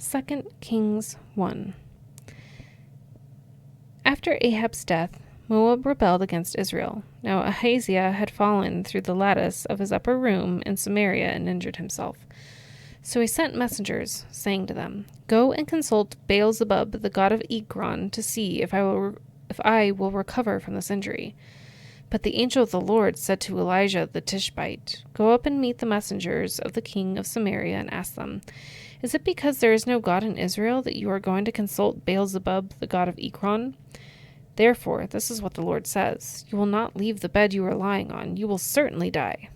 2 Kings 1. After Ahab's death, Moab rebelled against Israel. Now Ahaziah had fallen through the lattice of his upper room in Samaria and injured himself. So he sent messengers, saying to them, "Go and consult Baal-zebub, the god of Ekron, to see if I will recover from this injury." But the angel of the Lord said to Elijah the Tishbite, "Go up and meet the messengers of the king of Samaria and ask them, 'Is it because there is no God in Israel that you are going to consult Baal-zebub, the god of Ekron?' Therefore, this is what the Lord says, 'You will not leave the bed you are lying on. You will certainly die.'"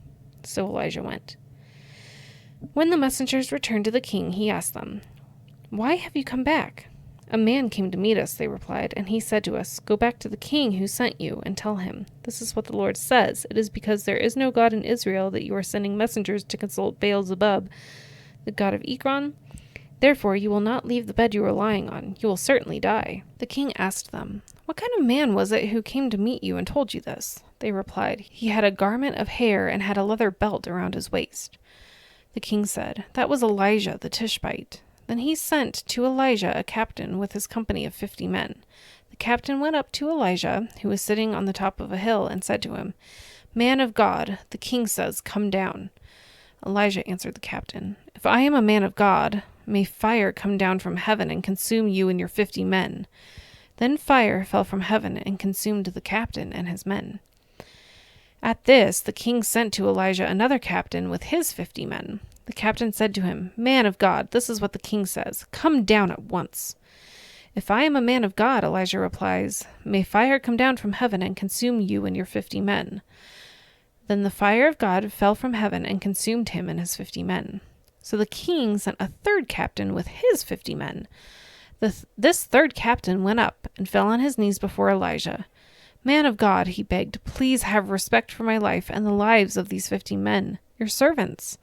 So Elijah went. When the messengers returned to the king, he asked them, "Why have you come back?" "A man came to meet us," they replied, "and he said to us, 'Go back to the king who sent you and tell him, this is what the Lord says. It is because there is no God in Israel that you are sending messengers to consult Baal-zebub, the god of Ekron. Therefore you will not leave the bed you are lying on. You will certainly die.'" The king asked them, "What kind of man was it who came to meet you and told you this?" They replied, "He had a garment of hair and had a leather belt around his waist." The king said, "That was Elijah the Tishbite." Then he sent to Elijah a captain with his company of 50 men. The captain went up to Elijah, who was sitting on the top of a hill, and said to him, "Man of God, the king says, 'Come down.'" Elijah answered the captain, "If I am a man of God, may fire come down from heaven and consume you and your 50 men. Then fire fell from heaven and consumed the captain and his men. At this, the king sent to Elijah another captain with his 50 men. The captain said to him, "Man of God, this is what the king says. Come down at once." "If I am a man of God," Elijah replies, "may fire come down from heaven and consume you and your 50 men." Then the fire of God fell from heaven and consumed him and his 50 men. So the king sent a third captain with his 50 men. This third captain went up and fell on his knees before Elijah. "Man of God," he begged, "please have respect for my life and the lives of these 50 men, your servants.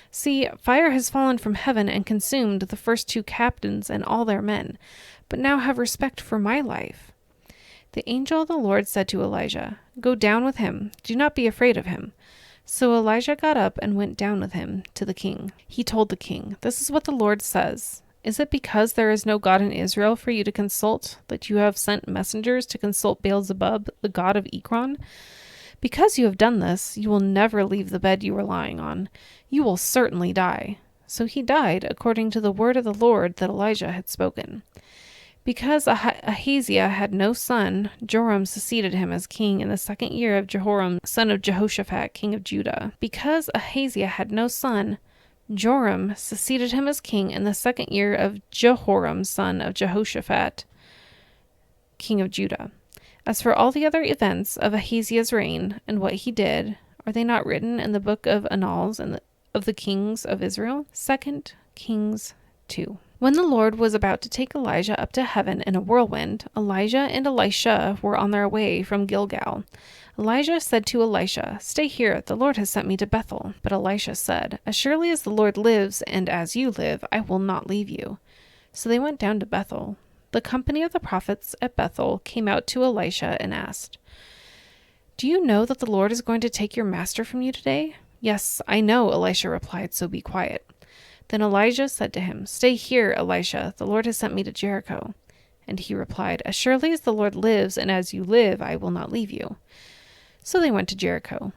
See, fire has fallen from heaven and consumed the first 2 captains and all their men, but now have respect for my life." The angel of the Lord said to Elijah, "Go down with him. Do not be afraid of him." So Elijah got up and went down with him to the king. He told the king, "This is what the Lord says. Is it because there is no God in Israel for you to consult that you have sent messengers to consult Baal-zebub, the god of Ekron? Because you have done this, you will never leave the bed you are lying on. You will certainly die." So he died according to the word of the Lord that Elijah had spoken. Because Ahaziah had no son, Joram succeeded him as king in the 2nd year of Jehoram, son of Jehoshaphat, king of Judah. Because Ahaziah had no son, Joram succeeded him as king in the 2nd year of Jehoram, son of Jehoshaphat, king of Judah. As for all the other events of Ahaziah's reign and what he did, are they not written in the book of Annals of the kings of Israel? 2 Kings 2. When the Lord was about to take Elijah up to heaven in a whirlwind, Elijah and Elisha were on their way from Gilgal. Elijah said to Elisha, "Stay here, the Lord has sent me to Bethel." But Elisha said, "As surely as the Lord lives and as you live, I will not leave you." So they went down to Bethel. The company of the prophets at Bethel came out to Elisha and asked, "Do you know that the Lord is going to take your master from you today?" "Yes, I know," Elisha replied, "so be quiet." Then Elijah said to him, "Stay here, Elisha, the Lord has sent me to Jericho." And he replied, "As surely as the Lord lives and as you live, I will not leave you." So they went to Jericho.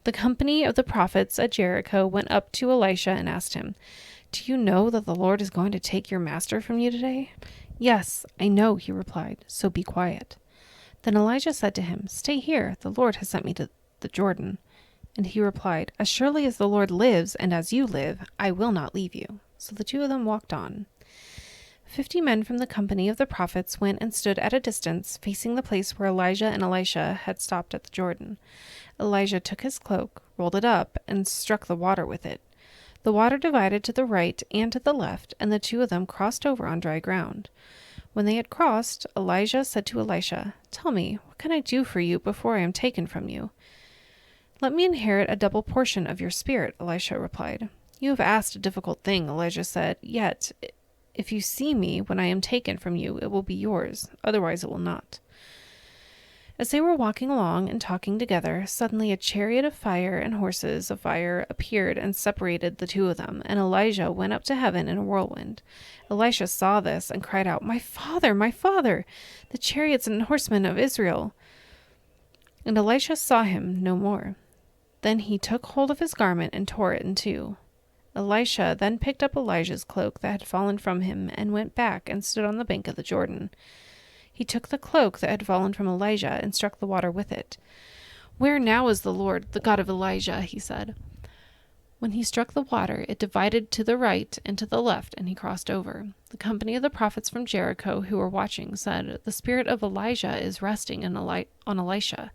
The company of the prophets at Jericho went up to Elisha and asked him, "Do you know that the Lord is going to take your master from you today?" "Yes, I know," he replied, "so be quiet." Then Elijah said to him, "Stay here, the Lord has sent me to the Jordan." And he replied, "As surely as the Lord lives and as you live, I will not leave you." So the 2 of them walked on. 50 men from the company of the prophets went and stood at a distance, facing the place where Elijah and Elisha had stopped at the Jordan. Elijah took his cloak, rolled it up, and struck the water with it. The water divided to the right and to the left, and the 2 of them crossed over on dry ground. When they had crossed, Elijah said to Elisha, "Tell me, what can I do for you before I am taken from you?" "Let me inherit a double portion of your spirit," Elisha replied. "You have asked a difficult thing," Elijah said, "yet if you see me when I am taken from you, it will be yours. Otherwise it will not." As they were walking along and talking together, suddenly a chariot of fire and horses of fire appeared and separated the two of them, and Elijah went up to heaven in a whirlwind. Elisha saw this and cried out, my father, the chariots and horsemen of Israel. And Elisha saw him no more. Then he took hold of his garment and tore it in two. Elisha then picked up Elijah's cloak that had fallen from him and went back and stood on the bank of the Jordan. He took the cloak that had fallen from Elijah and struck the water with it. Where now is the Lord, the God of Elijah? He said. When he struck the water, it divided to the right and to the left, and he crossed over. The company of the prophets from Jericho who were watching said, the spirit of Elijah is resting on Elisha.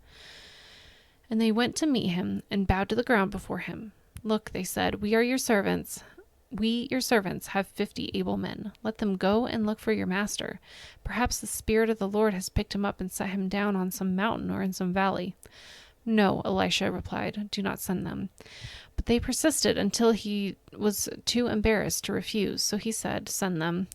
And they went to meet him and bowed to the ground before him. Look, they said, we, your servants, have 50 able men. Let them go and look for your master. Perhaps the Spirit of the Lord has picked him up and set him down on some mountain or in some valley. No, Elisha replied, do not send them. But they persisted until he was too embarrassed to refuse. So he said, send them.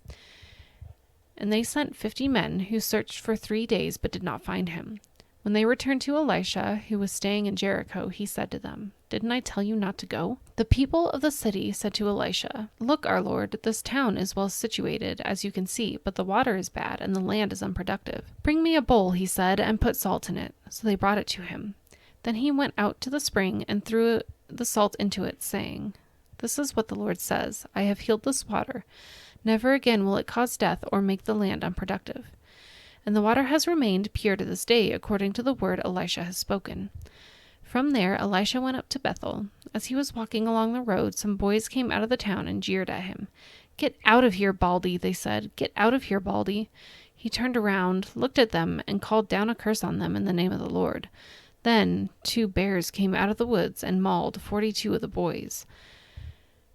And they sent 50 men who searched for 3 days but did not find him. When they returned to Elisha, who was staying in Jericho, he said to them, didn't I tell you not to go? The people of the city said to Elisha, look, our lord, this town is well situated, as you can see, but the water is bad and the land is unproductive. Bring me a bowl, he said, and put salt in it. So they brought it to him. Then he went out to the spring and threw the salt into it, saying, this is what the Lord says, I have healed this water. Never again will it cause death or make the land unproductive. And the water has remained pure to this day, according to the word Elisha has spoken. From there, Elisha went up to Bethel. As he was walking along the road, some boys came out of the town and jeered at him. Get out of here, Baldy, they said. Get out of here, Baldy. He turned around, looked at them, and called down a curse on them in the name of the Lord. Then 2 bears came out of the woods and mauled 42 of the boys.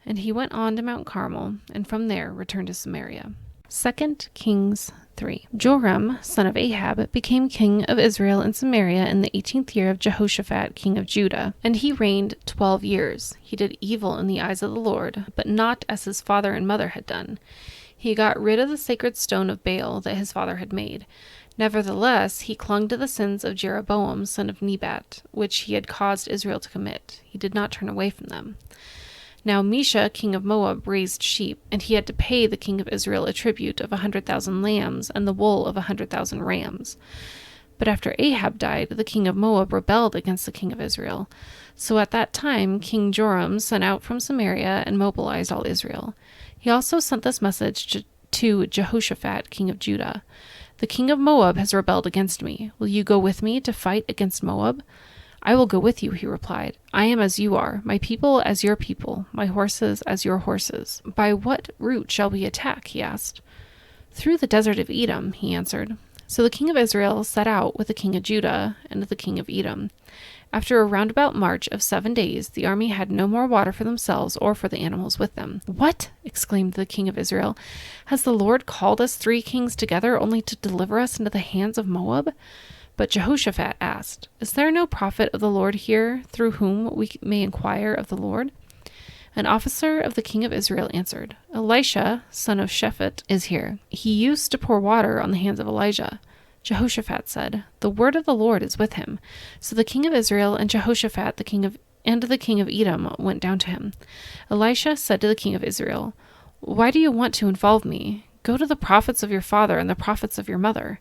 And he went on to Mount Carmel, and from there returned to Samaria. 2 Kings 3. Joram, son of Ahab, became king of Israel and Samaria in the 18th year of Jehoshaphat, king of Judah, and he reigned 12 years. He did evil in the eyes of the Lord, but not as his father and mother had done. He got rid of the sacred stone of Baal that his father had made. Nevertheless, he clung to the sins of Jeroboam, son of Nebat, which he had caused Israel to commit. He did not turn away from them. Now Mesha, king of Moab, raised sheep, and he had to pay the king of Israel a tribute of 100,000 lambs and the wool of 100,000 rams. But after Ahab died, the king of Moab rebelled against the king of Israel. So at that time, King Joram sent out from Samaria and mobilized all Israel. He also sent this message to Jehoshaphat, king of Judah. The king of Moab has rebelled against me. Will you go with me to fight against Moab? I will go with you, he replied. I am as you are, my people as your people, my horses as your horses. By what route shall we attack? He asked. Through the desert of Edom, he answered. So the king of Israel set out with the king of Judah and the king of Edom. After a roundabout march of 7 days, the army had no more water for themselves or for the animals with them. What? Exclaimed the king of Israel. Has the Lord called us 3 kings together only to deliver us into the hands of Moab? But Jehoshaphat asked, is there no prophet of the Lord here through whom we may inquire of the Lord? An officer of the king of Israel answered, Elisha, son of Shaphat, is here. He used to pour water on the hands of Elijah. Jehoshaphat said, the word of the Lord is with him. So the king of Israel and Jehoshaphat, the king of Edom, went down to him. Elisha said to the king of Israel, why do you want to involve me? Go to the prophets of your father and the prophets of your mother.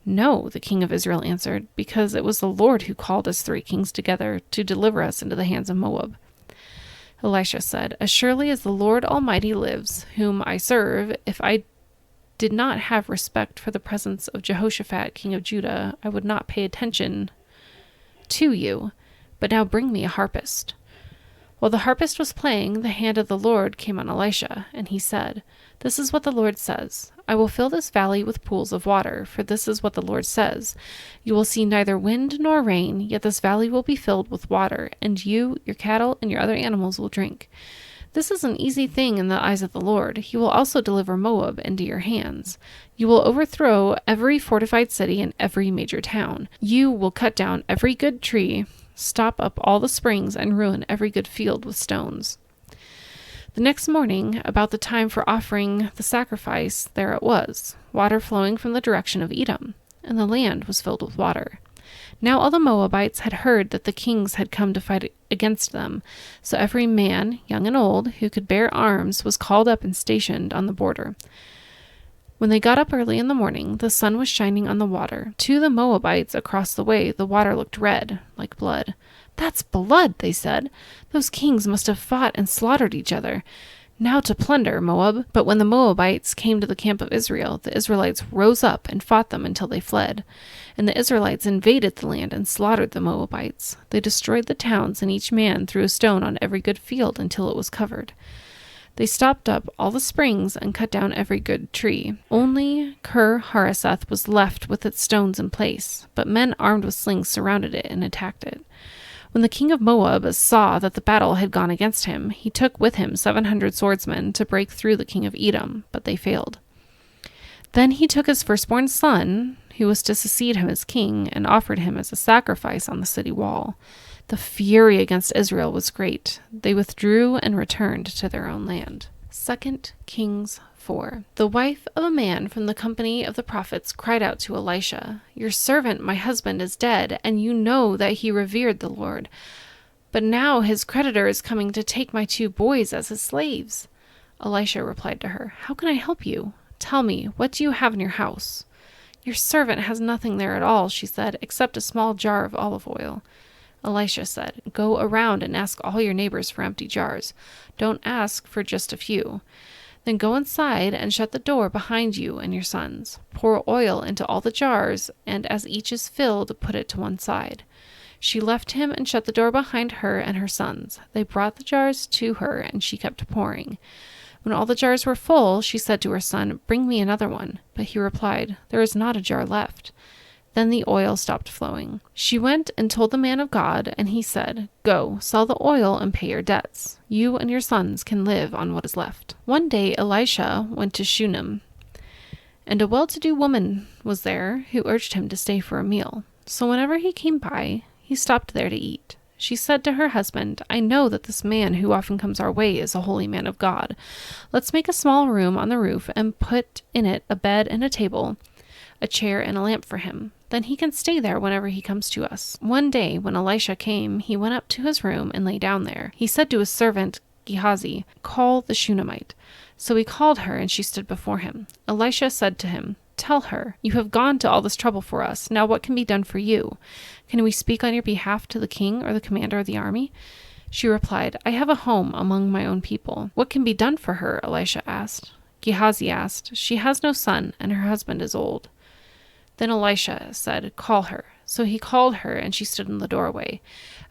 No, the king of Israel answered, because it was the Lord who called us 3 kings together to deliver us into the hands of Moab. Elisha said, as surely as the Lord Almighty lives, whom I serve, if I did not have respect for the presence of Jehoshaphat, king of Judah, I would not pay attention to you. But now bring me a harpist. While the harpist was playing, the hand of the Lord came on Elisha, and he said, this is what the Lord says. I will fill this valley with pools of water, for this is what the Lord says. You will see neither wind nor rain, yet this valley will be filled with water, and you, your cattle, and your other animals will drink. This is an easy thing in the eyes of the Lord. He will also deliver Moab into your hands. You will overthrow every fortified city and every major town. You will cut down every good tree, stop up all the springs, and ruin every good field with stones. The next morning, about the time for offering the sacrifice, there it was, water flowing from the direction of Edom, and the land was filled with water. Now all the Moabites had heard that the kings had come to fight against them, so every man, young and old, who could bear arms was called up and stationed on the border. When they got up early in the morning, the sun was shining on the water. To the Moabites across the way, the water looked red, like blood. "That's blood," they said. "Those kings must have fought and slaughtered each other. Now to plunder, Moab." But when the Moabites came to the camp of Israel, the Israelites rose up and fought them until they fled. And the Israelites invaded the land and slaughtered the Moabites. They destroyed the towns, and each man threw a stone on every good field until it was covered. They stopped up all the springs and cut down every good tree. Only Ker-Hareseth was left with its stones in place, but men armed with slings surrounded it and attacked it. When the king of Moab saw that the battle had gone against him, he took with him 700 swordsmen to break through the king of Edom, but they failed. Then he took his firstborn son, who was to succeed him as king, and offered him as a sacrifice on the city wall. The fury against Israel was great. They withdrew and returned to their own land. 2 Kings 4. The wife of a man from the company of the prophets cried out to Elisha, "Your servant, my husband, is dead, and you know that he revered the Lord. But now his creditor is coming to take my 2 boys as his slaves." Elisha replied to her, "How can I help you? Tell me, what do you have in your house?" "Your servant has nothing there at all," she said, "except a small jar of olive oil." Elisha said, "Go around and ask all your neighbors for empty jars. Don't ask for just a few. Then go inside and shut the door behind you and your sons. Pour oil into all the jars, and as each is filled, put it to one side." She left him and shut the door behind her and her sons. They brought the jars to her, and she kept pouring. When all the jars were full, she said to her son, "Bring me another one." But he replied, "There is not a jar left." Then the oil stopped flowing. She went and told the man of God, and he said, "Go, sell the oil and pay your debts. You and your sons can live on what is left." One day Elisha went to Shunem, and a well-to-do woman was there who urged him to stay for a meal. So whenever he came by, he stopped there to eat. She said to her husband, "I know that this man who often comes our way is a holy man of God. Let's make a small room on the roof and put in it a bed and a table, a chair and a lamp for him. Then he can stay there whenever he comes to us." One day, when Elisha came, he went up to his room and lay down there. He said to his servant Gehazi, "Call the Shunammite." So he called her, and she stood before him. Elisha said to him, "Tell her, you have gone to all this trouble for us. Now what can be done for you? Can we speak on your behalf to the king or the commander of the army?" She replied, "I have a home among my own people." "What can be done for her?" Elisha asked. Gehazi answered, "She has no son, and her husband is old." Then Elisha said, "Call her." So he called her, and she stood in the doorway.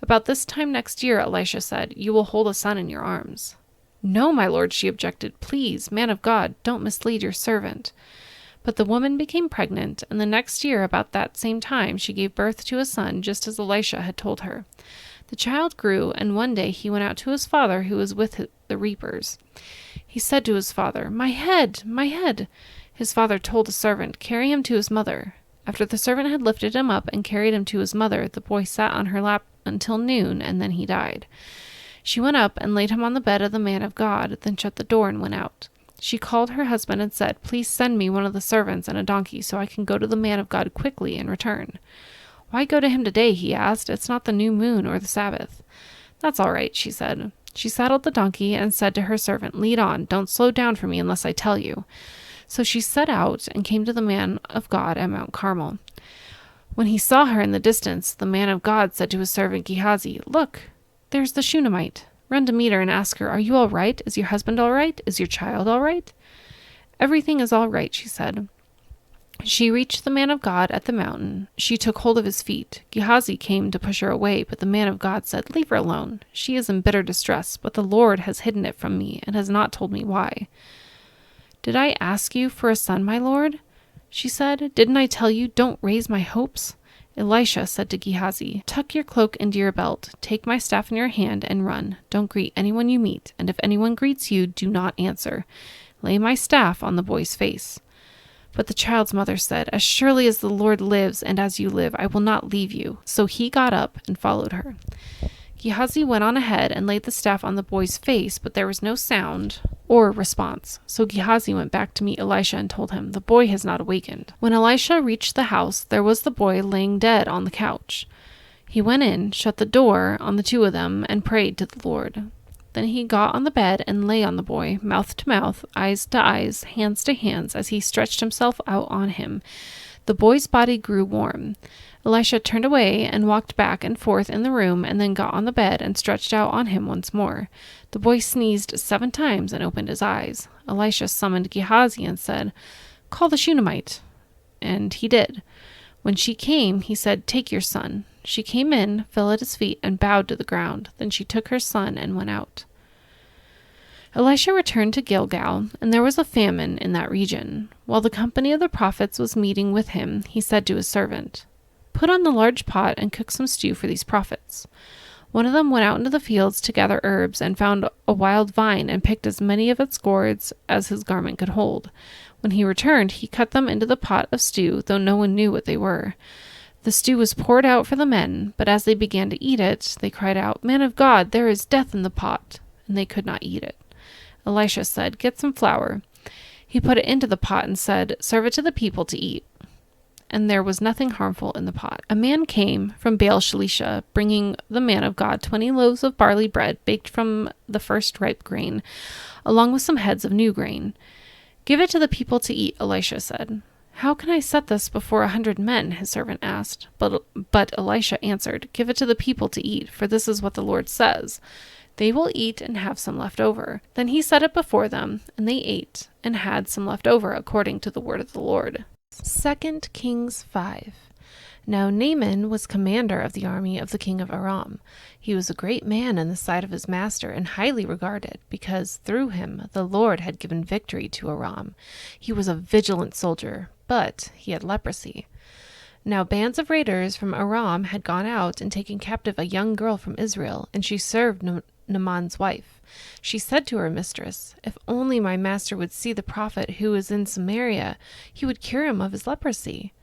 About this time next year, Elisha said, "You will hold a son in your arms." "No, my lord," she objected. "Please, man of God, don't mislead your servant." But the woman became pregnant, and the next year, about that same time, she gave birth to a son, just as Elisha had told her. The child grew, and one day he went out to his father, who was with the reapers. He said to his father, "My head, my head!" His father told the servant, "Carry him to his mother." After the servant had lifted him up and carried him to his mother, the boy sat on her lap until noon, and then he died. She went up and laid him on the bed of the man of God, then shut the door and went out. She called her husband and said, "Please send me one of the servants and a donkey so I can go to the man of God quickly and return." "Why go to him today?" he asked. "It's not the new moon or the Sabbath." "That's all right," she said. She saddled the donkey and said to her servant, "Lead on. Don't slow down for me unless I tell you." So she set out and came to the man of God at Mount Carmel. When he saw her in the distance, the man of God said to his servant Gehazi, "Look, there's the Shunammite. Run to meet her and ask her, 'Are you all right? Is your husband all right? Is your child all right?'" "Everything is all right," she said. She reached the man of God at the mountain. She took hold of his feet. Gehazi came to push her away, but the man of God said, "Leave her alone. She is in bitter distress, but the Lord has hidden it from me and has not told me why." "Did I ask you for a son, my lord?" she said. "Didn't I tell you, don't raise my hopes?" Elisha said to Gehazi, "Tuck your cloak into your belt, take my staff in your hand, and run. Don't greet anyone you meet, and if anyone greets you, do not answer. Lay my staff on the boy's face." But the child's mother said, "As surely as the Lord lives and as you live, I will not leave you." So he got up and followed her. Gehazi went on ahead and laid the staff on the boy's face, but there was no sound or response. So Gehazi went back to meet Elisha and told him, "The boy has not awakened." When Elisha reached the house, there was the boy laying dead on the couch. He went in, shut the door on the two of them, and prayed to the Lord. Then he got on the bed and lay on the boy, mouth to mouth, eyes to eyes, hands to hands, as he stretched himself out on him. The boy's body grew warm. Elisha turned away and walked back and forth in the room, and then got on the bed and stretched out on him once more. The boy sneezed 7 times and opened his eyes. Elisha summoned Gehazi and said, "Call the Shunammite." And he did. When she came, he said, "Take your son." She came in, fell at his feet, and bowed to the ground. Then she took her son and went out. Elisha returned to Gilgal, and there was a famine in that region. While the company of the prophets was meeting with him, he said to his servant, "Put on the large pot and cook some stew for these prophets." One of them went out into the fields to gather herbs and found a wild vine and picked as many of its gourds as his garment could hold. When he returned, he cut them into the pot of stew, though no one knew what they were. The stew was poured out for the men, but as they began to eat it, they cried out, "Man of God, there is death in the pot," and they could not eat it. Elisha said, "Get some flour." He put it into the pot and said, "Serve it to the people to eat." And there was nothing harmful in the pot. A man came from Baal Shalisha, bringing the man of God 20 loaves of barley bread baked from the first ripe grain, along with some heads of new grain. "Give it to the people to eat," Elisha said. "How can I set this before 100 men?" his servant asked. But Elisha answered, "Give it to the people to eat, for this is what the Lord says. They will eat and have some left over." Then he set it before them, and they ate and had some left over according to the word of the Lord. 2 Kings 5. Now Naaman was commander of the army of the king of Aram. He was a great man in the sight of his master and highly regarded, because through him the Lord had given victory to Aram. He was a vigilant soldier, but he had leprosy. Now bands of raiders from Aram had gone out and taken captive a young girl from Israel, and she served Naaman's wife. She said to her mistress, "If only my master would see the prophet who is in Samaria, he would cure him of his leprosy."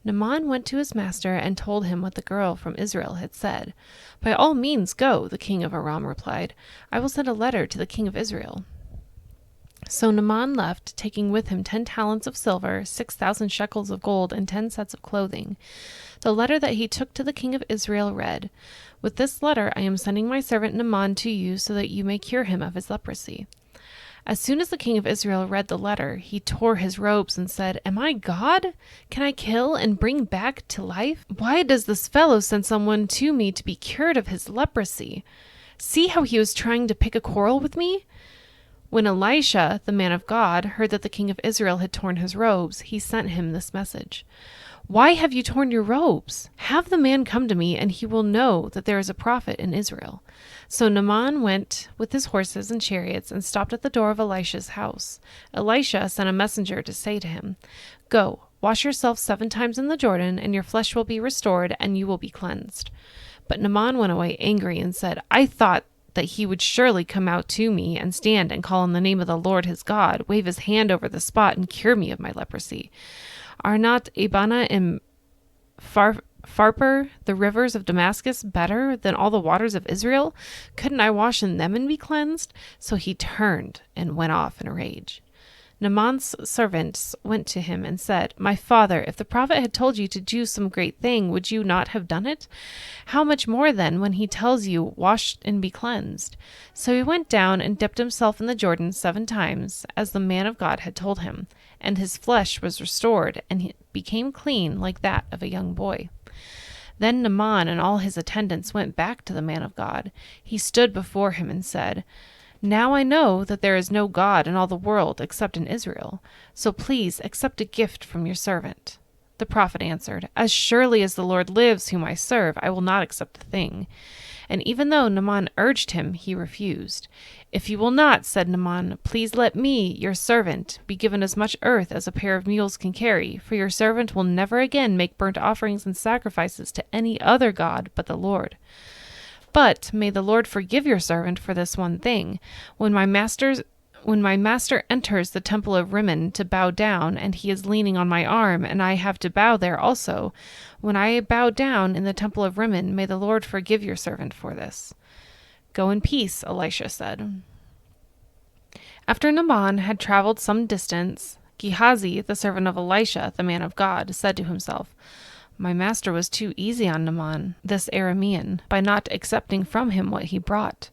Naaman went to his master and told him what the girl from Israel had said. "By all means go," the king of Aram replied. "I will send a letter to the king of Israel." So Naaman left, taking with him 10 talents of silver, 6,000 shekels of gold, and 10 sets of clothing. The letter that he took to the king of Israel read, "With this letter I am sending my servant Naaman to you so that you may cure him of his leprosy." As soon as the king of Israel read the letter, he tore his robes and said, "Am I God? Can I kill and bring back to life? Why does this fellow send someone to me to be cured of his leprosy? See how he was trying to pick a quarrel with me?" When Elisha, the man of God, heard that the king of Israel had torn his robes, he sent him this message: "Why have you torn your robes? Have the man come to me, and he will know that there is a prophet in Israel." So Naaman went with his horses and chariots and stopped at the door of Elisha's house. Elisha sent a messenger to say to him, "Go, wash yourself 7 times in the Jordan, and your flesh will be restored, and you will be cleansed." But Naaman went away angry and said, "I thought that he would surely come out to me and stand and call on the name of the Lord his God, wave his hand over the spot, and cure me of my leprosy. Are not Abana and Pharpar, the rivers of Damascus, better than all the waters of Israel? Couldn't I wash in them and be cleansed?" So he turned and went off in a rage. Naaman's servants went to him and said, "My father, if the prophet had told you to do some great thing, would you not have done it? How much more then when he tells you, 'Wash and be cleansed'?" So he went down and dipped himself in the Jordan 7 times, as the man of God had told him, and his flesh was restored, and he became clean like that of a young boy. Then Naaman and all his attendants went back to the man of God. He stood before him and said, "Now I know that there is no God in all the world except in Israel. So please accept a gift from your servant." The prophet answered, "As surely as the Lord lives whom I serve, I will not accept a thing." And even though Naaman urged him, he refused. "If you will not," said Naaman, "please let me, your servant, be given as much earth as a pair of mules can carry, for your servant will never again make burnt offerings and sacrifices to any other god but the Lord. But may the Lord forgive your servant for this one thing. When my master enters the temple of Rimmon to bow down, and he is leaning on my arm, and I have to bow there also, when I bow down in the temple of Rimmon, may the Lord forgive your servant for this." Go in peace, Elisha said. After Naaman had traveled some distance, Gehazi, the servant of Elisha, the man of God, said to himself, My master was too easy on Naaman, this Aramean, by not accepting from him what he brought.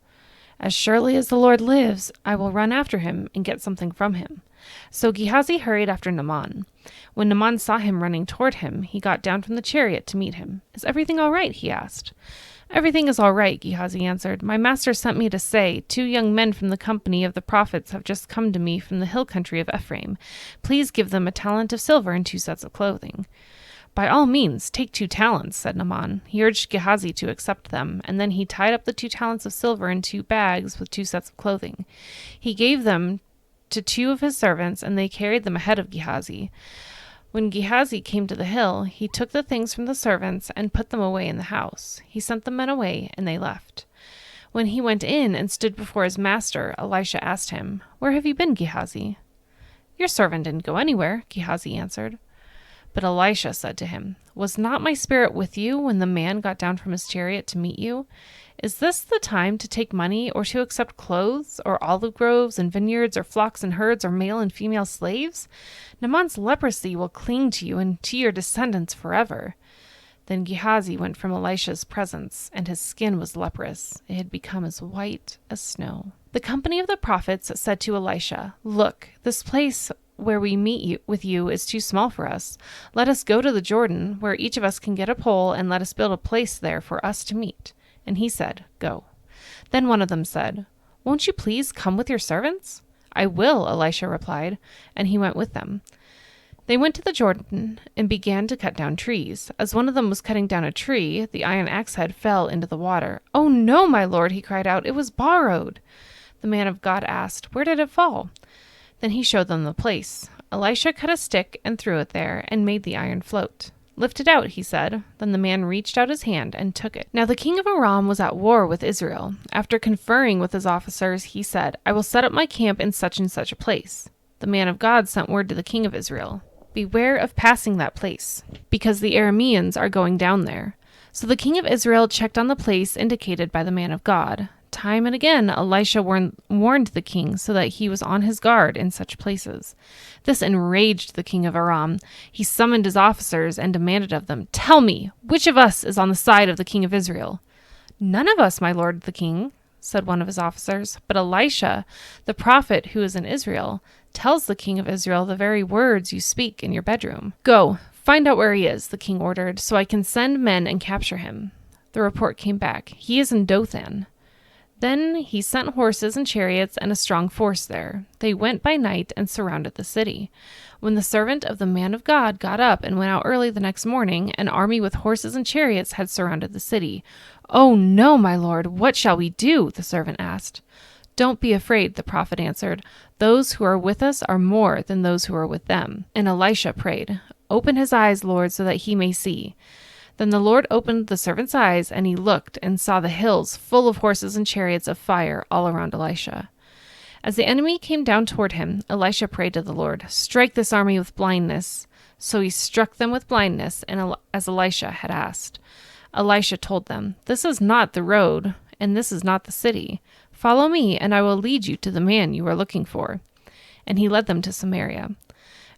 As surely as the Lord lives, I will run after him and get something from him. So Gehazi hurried after Naaman. When Naaman saw him running toward him, he got down from the chariot to meet him. Is everything all right? He asked. Everything is all right, Gehazi answered. My master sent me to say, 2 young men from the company of the prophets have just come to me from the hill country of Ephraim. Please give them a talent of silver and 2 sets of clothing. By all means, take 2 talents, said Naaman. He urged Gehazi to accept them, and then he tied up the 2 talents of silver in 2 bags with 2 sets of clothing. He gave them to 2 of his servants, and they carried them ahead of Gehazi. When Gehazi came to the hill, he took the things from the servants and put them away in the house. He sent the men away, and they left. When he went in and stood before his master, Elisha asked him, Where have you been, Gehazi? Your servant didn't go anywhere, Gehazi answered. But Elisha said to him, Was not my spirit with you when the man got down from his chariot to meet you? Is this the time to take money or to accept clothes or olive groves and vineyards or flocks and herds or male and female slaves? Naaman's leprosy will cling to you and to your descendants forever. Then Gehazi went from Elisha's presence, and his skin was leprous. It had become as white as snow. The company of the prophets said to Elisha, Look, this place where we meet with you is too small for us. Let us go to the Jordan, where each of us can get a pole, and let us build a place there for us to meet. And he said, Go. Then one of them said, Won't you please come with your servants? I will, Elisha replied, and he went with them. They went to the Jordan and began to cut down trees. As one of them was cutting down a tree, the iron axe head fell into the water. Oh no, my lord, he cried out, it was borrowed. The man of God asked, Where did it fall? Then he showed them the place. Elisha cut a stick and threw it there, and made the iron float. Lift it out, he said. Then the man reached out his hand and took it. Now the king of Aram was at war with Israel. After conferring with his officers, he said, I will set up my camp in such and such a place. The man of God sent word to the king of Israel, Beware of passing that place, because the Arameans are going down there. So the king of Israel checked on the place indicated by the man of God. Time and again, Elisha warned the king so that he was on his guard in such places. This enraged the king of Aram. He summoned his officers and demanded of them, Tell me, which of us is on the side of the king of Israel? None of us, my lord the king, said one of his officers. But Elisha, the prophet who is in Israel, tells the king of Israel the very words you speak in your bedroom. Go, find out where he is, the king ordered, so I can send men and capture him. The report came back. He is in Dothan. Then he sent horses and chariots and a strong force there. They went by night and surrounded the city. When the servant of the man of God got up and went out early the next morning, an army with horses and chariots had surrounded the city. Oh no, my lord, what shall we do? The servant asked. Don't be afraid, the prophet answered. Those who are with us are more than those who are with them. And Elisha prayed, Open his eyes, Lord, so that he may see. Then the Lord opened the servant's eyes, and he looked and saw the hills full of horses and chariots of fire all around Elisha. As the enemy came down toward him, Elisha prayed to the Lord, Strike this army with blindness. So he struck them with blindness, and as Elisha had asked. Elisha told them, This is not the road, and this is not the city. Follow me, and I will lead you to the man you are looking for. And he led them to Samaria.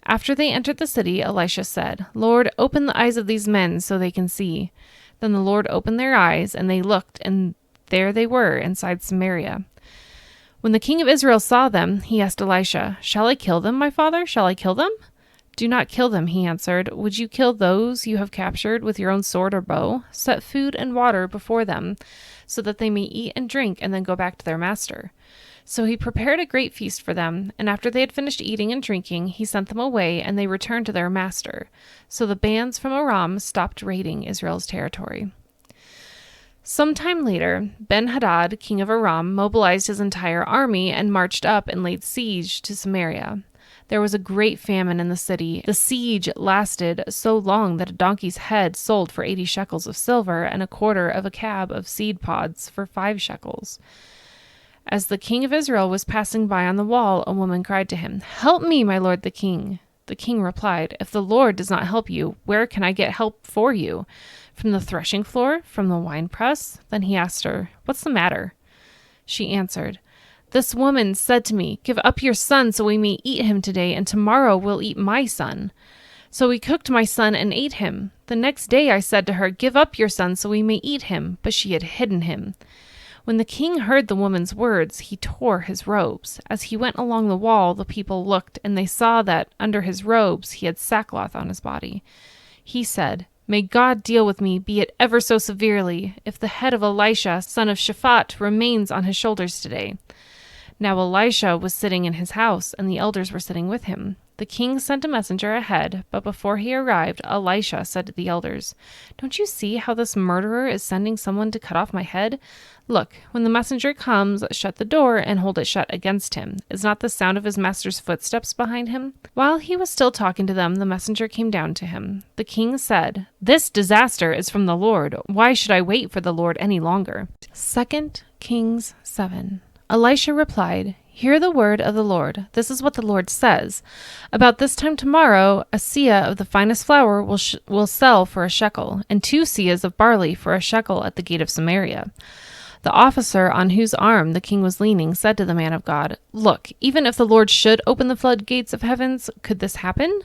After they entered the city, Elisha said, Lord, open the eyes of these men so they can see. Then the Lord opened their eyes, and they looked, and there they were inside Samaria. When the king of Israel saw them, he asked Elisha, Shall I kill them, my father? Shall I kill them? Do not kill them, he answered. Would you kill those you have captured with your own sword or bow? Set food and water before them, so that they may eat and drink and then go back to their master. So he prepared a great feast for them, and after they had finished eating and drinking, he sent them away, and they returned to their master. So the bands from Aram stopped raiding Israel's territory. Sometime later, Ben-Hadad, king of Aram, mobilized his entire army and marched up and laid siege to Samaria. There was a great famine in the city. The siege lasted so long that a donkey's head sold for 80 shekels of silver and a quarter of a cab of seed pods for 5 shekels. As the king of Israel was passing by on the wall, a woman cried to him, Help me, my lord the king. The king replied, If the Lord does not help you, where can I get help for you? From the threshing floor? From the winepress? Then he asked her, What's the matter? She answered, "This woman said to me, 'Give up your son so we may eat him today, and tomorrow we'll eat my son.' So we cooked my son and ate him. The next day I said to her, 'Give up your son so we may eat him,' but she had hidden him." When the king heard the woman's words, he tore his robes. As he went along the wall, the people looked, and they saw that under his robes he had sackcloth on his body. He said, "May God deal with me, be it ever so severely, if the head of Elisha, son of Shaphat, remains on his shoulders today." Now Elisha was sitting in his house, and the elders were sitting with him. The king sent a messenger ahead, but before he arrived, Elisha said to the elders, "Don't you see how this murderer is sending someone to cut off my head? Look, when the messenger comes, shut the door and hold it shut against him. Is not the sound of his master's footsteps behind him?" While he was still talking to them, the messenger came down to him. The king said, "This disaster is from the Lord. Why should I wait for the Lord any longer?" 2 Kings 7. Elisha replied, "Hear the word of the Lord. This is what the Lord says. About this time tomorrow, a seah of the finest flour will sell for a shekel, and 2 seahs of barley for a shekel at the gate of Samaria." The officer on whose arm the king was leaning said to the man of God, "Look, even if the Lord should open the floodgates of heavens, could this happen?"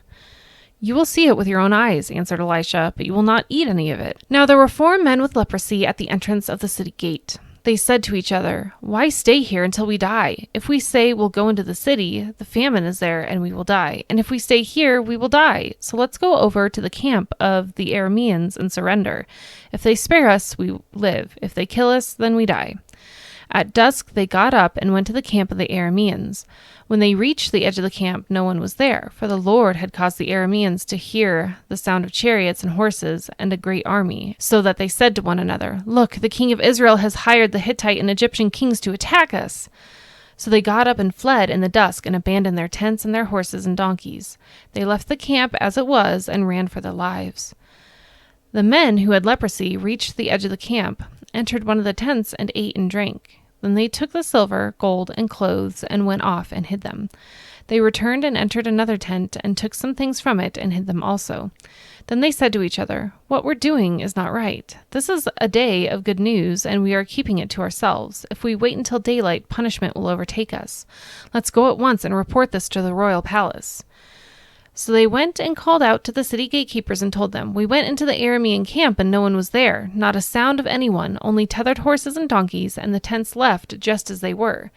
"You will see it with your own eyes," answered Elisha, "but you will not eat any of it." Now there were 4 men with leprosy at the entrance of the city gate. They said to each other, "Why stay here until we die? If we say we'll go into the city, the famine is there and we will die. And if we stay here, we will die. So let's go over to the camp of the Arameans and surrender. If they spare us, we live. If they kill us, then we die." At dusk, they got up and went to the camp of the Arameans. When they reached the edge of the camp, no one was there, for the Lord had caused the Arameans to hear the sound of chariots and horses and a great army, so that they said to one another, "Look, the king of Israel has hired the Hittite and Egyptian kings to attack us." So they got up and fled in the dusk and abandoned their tents and their horses and donkeys. They left the camp as it was and ran for their lives. The men who had leprosy reached the edge of the camp, entered one of the tents, and ate and drank. Then they took the silver, gold, and clothes and went off and hid them. They returned and entered another tent and took some things from it and hid them also. Then they said to each other, "What we're doing is not right. This is a day of good news, and we are keeping it to ourselves. If we wait until daylight, punishment will overtake us. Let's go at once and report this to the royal palace." So they went and called out to the city gatekeepers and told them, "We went into the Aramean camp and no one was there, not a sound of anyone, only tethered horses and donkeys, and the tents left just as they were."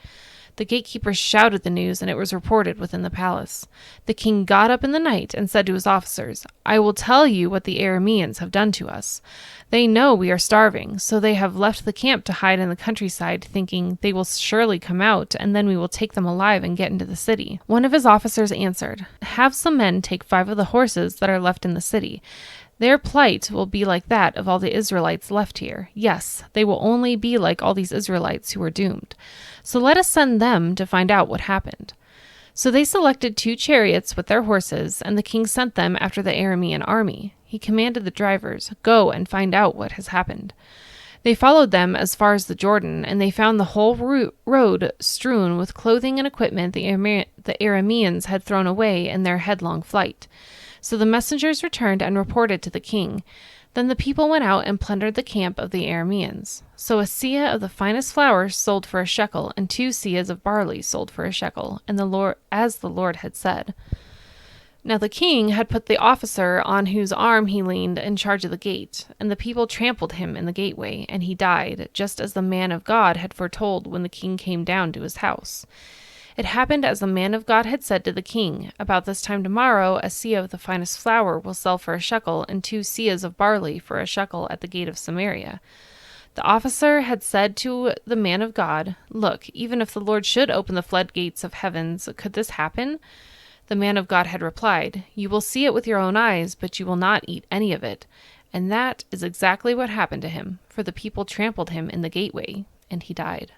The gatekeepers shouted the news, and it was reported within the palace. The king got up in the night and said to his officers, "I will tell you what the Arameans have done to us. They know we are starving, so they have left the camp to hide in the countryside, thinking they will surely come out, and then we will take them alive and get into the city." One of his officers answered, "Have some men take 5 of the horses that are left in the city. Their plight will be like that of all the Israelites left here. Yes, they will only be like all these Israelites who are doomed. So let us send them to find out what happened." So they selected 2 chariots with their horses, and the king sent them after the Aramean army. He commanded the drivers, "Go and find out what has happened." They followed them as far as the Jordan, and they found the whole road strewn with clothing and equipment the Arameans had thrown away in their headlong flight. So the messengers returned and reported to the king. Then the people went out and plundered the camp of the Arameans. So a seah of the finest flour sold for a shekel, and 2 seahs of barley sold for a shekel, and as the Lord had said. Now the king had put the officer on whose arm he leaned in charge of the gate, and the people trampled him in the gateway, and he died, just as the man of God had foretold when the king came down to his house. It happened as the man of God had said to the king, "About this time tomorrow, a seah of the finest flour will sell for a shekel, and 2 seahs of barley for a shekel at the gate of Samaria." The officer had said to the man of God, "Look, even if the Lord should open the floodgates of heavens, could this happen?" The man of God had replied, "You will see it with your own eyes, but you will not eat any of it." And that is exactly what happened to him, for the people trampled him in the gateway, and he died.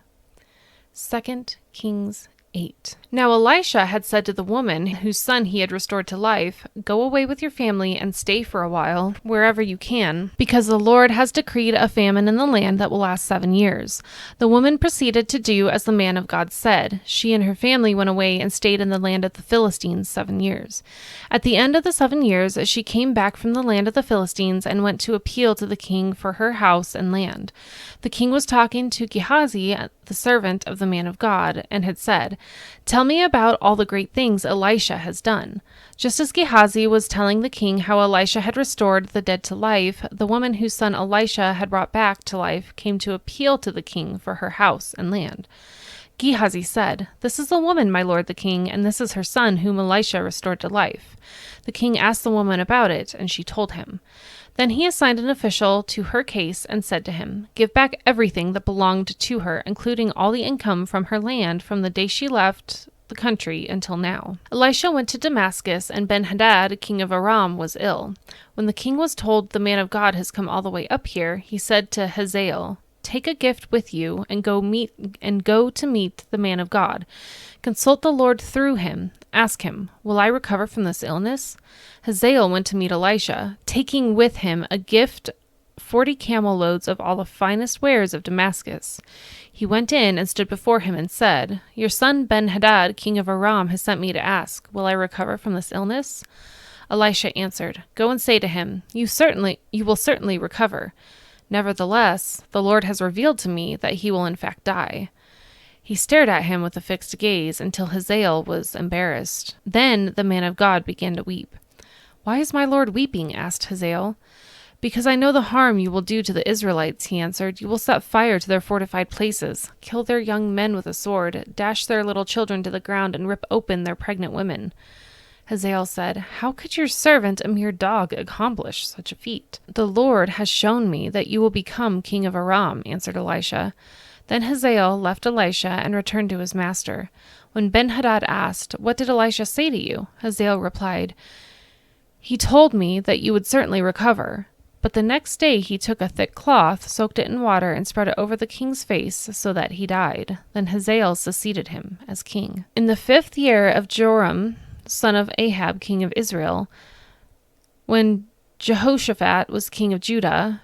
2 Kings 8. Now Elisha had said to the woman whose son he had restored to life, "Go away with your family and stay for a while, wherever you can, because the Lord has decreed a famine in the land that will last 7 years. The woman proceeded to do as the man of God said. She and her family went away and stayed in the land of the Philistines 7 years. At the end of the 7 years, she came back from the land of the Philistines and went to appeal to the king for her house and land. The king was talking to Gehazi, the servant of the man of God, and had said, "Tell me about all the great things Elisha has done." Just as Gehazi was telling the king how Elisha had restored the dead to life, the woman whose son Elisha had brought back to life came to appeal to the king for her house and land. Gehazi said, "This is the woman, my lord the king, and this is her son whom Elisha restored to life." The king asked the woman about it, and she told him. Then he assigned an official to her case and said to him, "Give back everything that belonged to her, including all the income from her land from the day she left the country until now." Elisha went to Damascus, and Ben-Hadad, king of Aram, was ill. When the king was told, "The man of God has come all the way up here," he said to Hazael, "Take a gift with you and go to meet the man of God. Consult the Lord through him. Ask him, 'Will I recover from this illness?'" Hazael went to meet Elisha, taking with him a gift, 40 camel loads of all the finest wares of Damascus. He went in and stood before him and said, "Your son Ben-Hadad, king of Aram, has sent me to ask, 'Will I recover from this illness?'" Elisha answered, "Go and say to him, you will certainly recover. Nevertheless, the Lord has revealed to me that he will in fact die." He stared at him with a fixed gaze until Hazael was embarrassed. Then the man of God began to weep. "Why is my lord weeping?" asked Hazael. "Because I know the harm you will do to the Israelites," he answered. "You will set fire to their fortified places, kill their young men with a sword, dash their little children to the ground, and rip open their pregnant women." Hazael said, "How could your servant, a mere dog, accomplish such a feat?" "The Lord has shown me that you will become king of Aram," answered Elisha. Then Hazael left Elisha and returned to his master. When Ben-Hadad asked, "What did Elisha say to you?" Hazael replied, "He told me that you would certainly recover." But the next day he took a thick cloth, soaked it in water, and spread it over the king's face so that he died. Then Hazael succeeded him as king. In the 5th year of Joram, son of Ahab, king of Israel, when Jehoshaphat was king of Judah,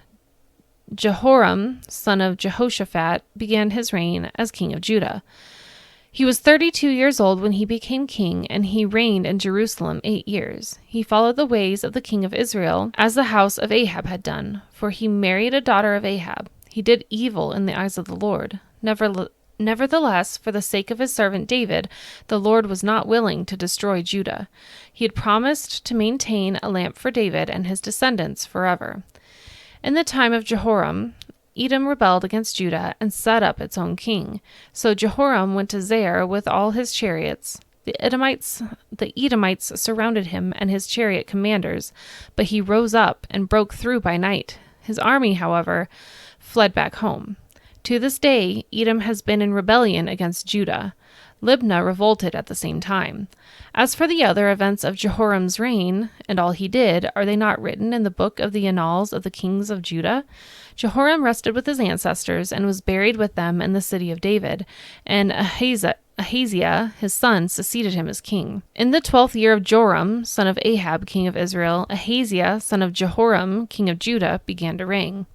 Jehoram, son of Jehoshaphat, began his reign as king of Judah. He was 32 years old when he became king, and he reigned in Jerusalem 8 years. He followed the ways of the king of Israel, as the house of Ahab had done, for he married a daughter of Ahab. He did evil in the eyes of the Lord. Nevertheless, for the sake of his servant David, the Lord was not willing to destroy Judah. He had promised to maintain a lamp for David and his descendants forever. In the time of Jehoram, Edom rebelled against Judah and set up its own king. So Jehoram went to Zair with all his chariots. The Edomites surrounded him and his chariot commanders, but he rose up and broke through by night. His army, however, fled back home. To this day, Edom has been in rebellion against Judah. Libnah revolted at the same time. As for the other events of Jehoram's reign and all he did, are they not written in the book of the annals of the kings of Judah? Jehoram rested with his ancestors and was buried with them in the city of David, and Ahaziah, his son, succeeded him as king. In the 12th year of Joram, son of Ahab, king of Israel, Ahaziah, son of Jehoram, king of Judah, began to reign.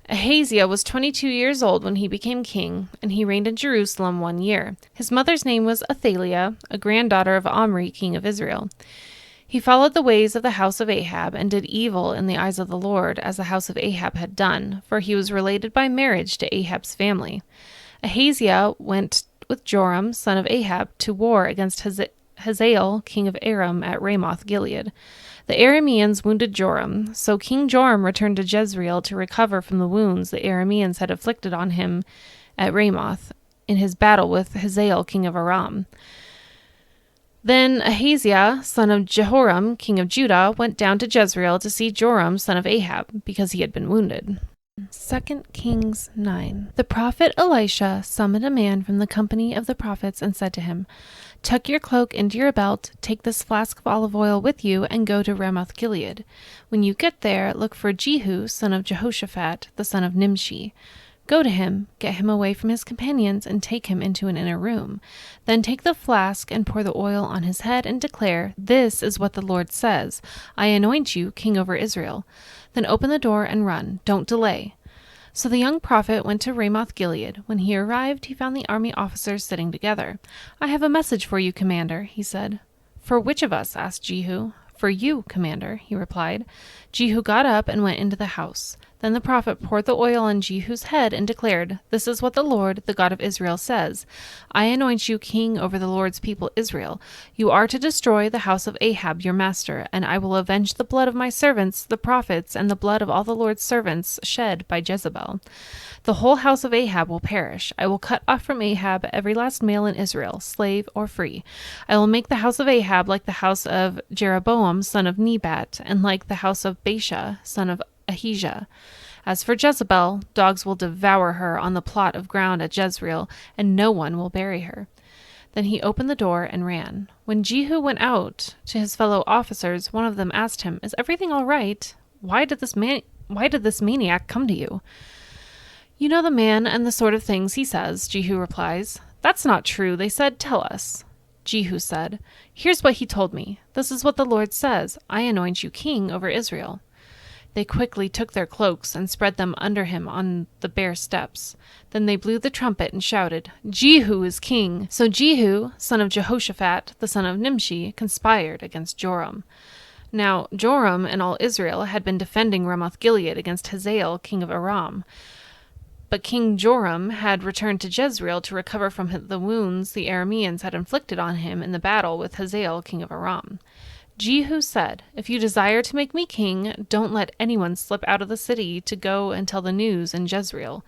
Ahaziah was 22 years old when he became king, and he reigned in Jerusalem 1 year. His mother's name was Athaliah, a granddaughter of Omri, king of Israel. He followed the ways of the house of Ahab and did evil in the eyes of the Lord, as the house of Ahab had done, for he was related by marriage to Ahab's family. Ahaziah went with Joram, son of Ahab, to war against Hazael, king of Aram, at Ramoth Gilead. The Arameans wounded Joram, so King Joram returned to Jezreel to recover from the wounds the Arameans had inflicted on him at Ramoth in his battle with Hazael, king of Aram. Then Ahaziah, son of Jehoram, king of Judah, went down to Jezreel to see Joram, son of Ahab, because he had been wounded. 2 Kings 9. The prophet Elisha summoned a man from the company of the prophets and said to him, "Tuck your cloak into your belt, take this flask of olive oil with you, and go to Ramoth Gilead. When you get there, look for Jehu, son of Jehoshaphat, the son of Nimshi. Go to him, get him away from his companions, and take him into an inner room. Then take the flask and pour the oil on his head and declare, 'This is what the Lord says. I anoint you king over Israel.' Then open the door and run. Don't delay." So the young prophet went to Ramoth Gilead. When he arrived, he found the army officers sitting together. "I have a message for you, commander," he said. "For which of us?" asked Jehu. "For you, commander," he replied. Jehu got up and went into the house. Then the prophet poured the oil on Jehu's head and declared, "This is what the Lord, the God of Israel, says. I anoint you king over the Lord's people Israel. You are to destroy the house of Ahab, your master, and I will avenge the blood of my servants, the prophets, and the blood of all the Lord's servants shed by Jezebel. The whole house of Ahab will perish. I will cut off from Ahab every last male in Israel, slave or free. I will make the house of Ahab like the house of Jeroboam, son of Nebat, and like the house of Baasha, son of Ahijah. As for Jezebel, dogs will devour her on the plot of ground at Jezreel, and no one will bury her." Then he opened the door and ran. When Jehu went out to his fellow officers, one of them asked him, "Is everything all right? Why did this maniac come to you?" "You know the man and the sort of things he says," Jehu replies. "That's not true," they said. "Tell us." Jehu said, "Here's what he told me. This is what the Lord says. I anoint you king over Israel." They quickly took their cloaks and spread them under him on the bare steps. Then they blew the trumpet and shouted, "Jehu is king!" So Jehu, son of Jehoshaphat, the son of Nimshi, conspired against Joram. Now Joram and all Israel had been defending Ramoth-Gilead against Hazael, king of Aram. But King Joram had returned to Jezreel to recover from the wounds the Arameans had inflicted on him in the battle with Hazael, king of Aram. Jehu said, "If you desire to make me king, don't let anyone slip out of the city to go and tell the news in Jezreel."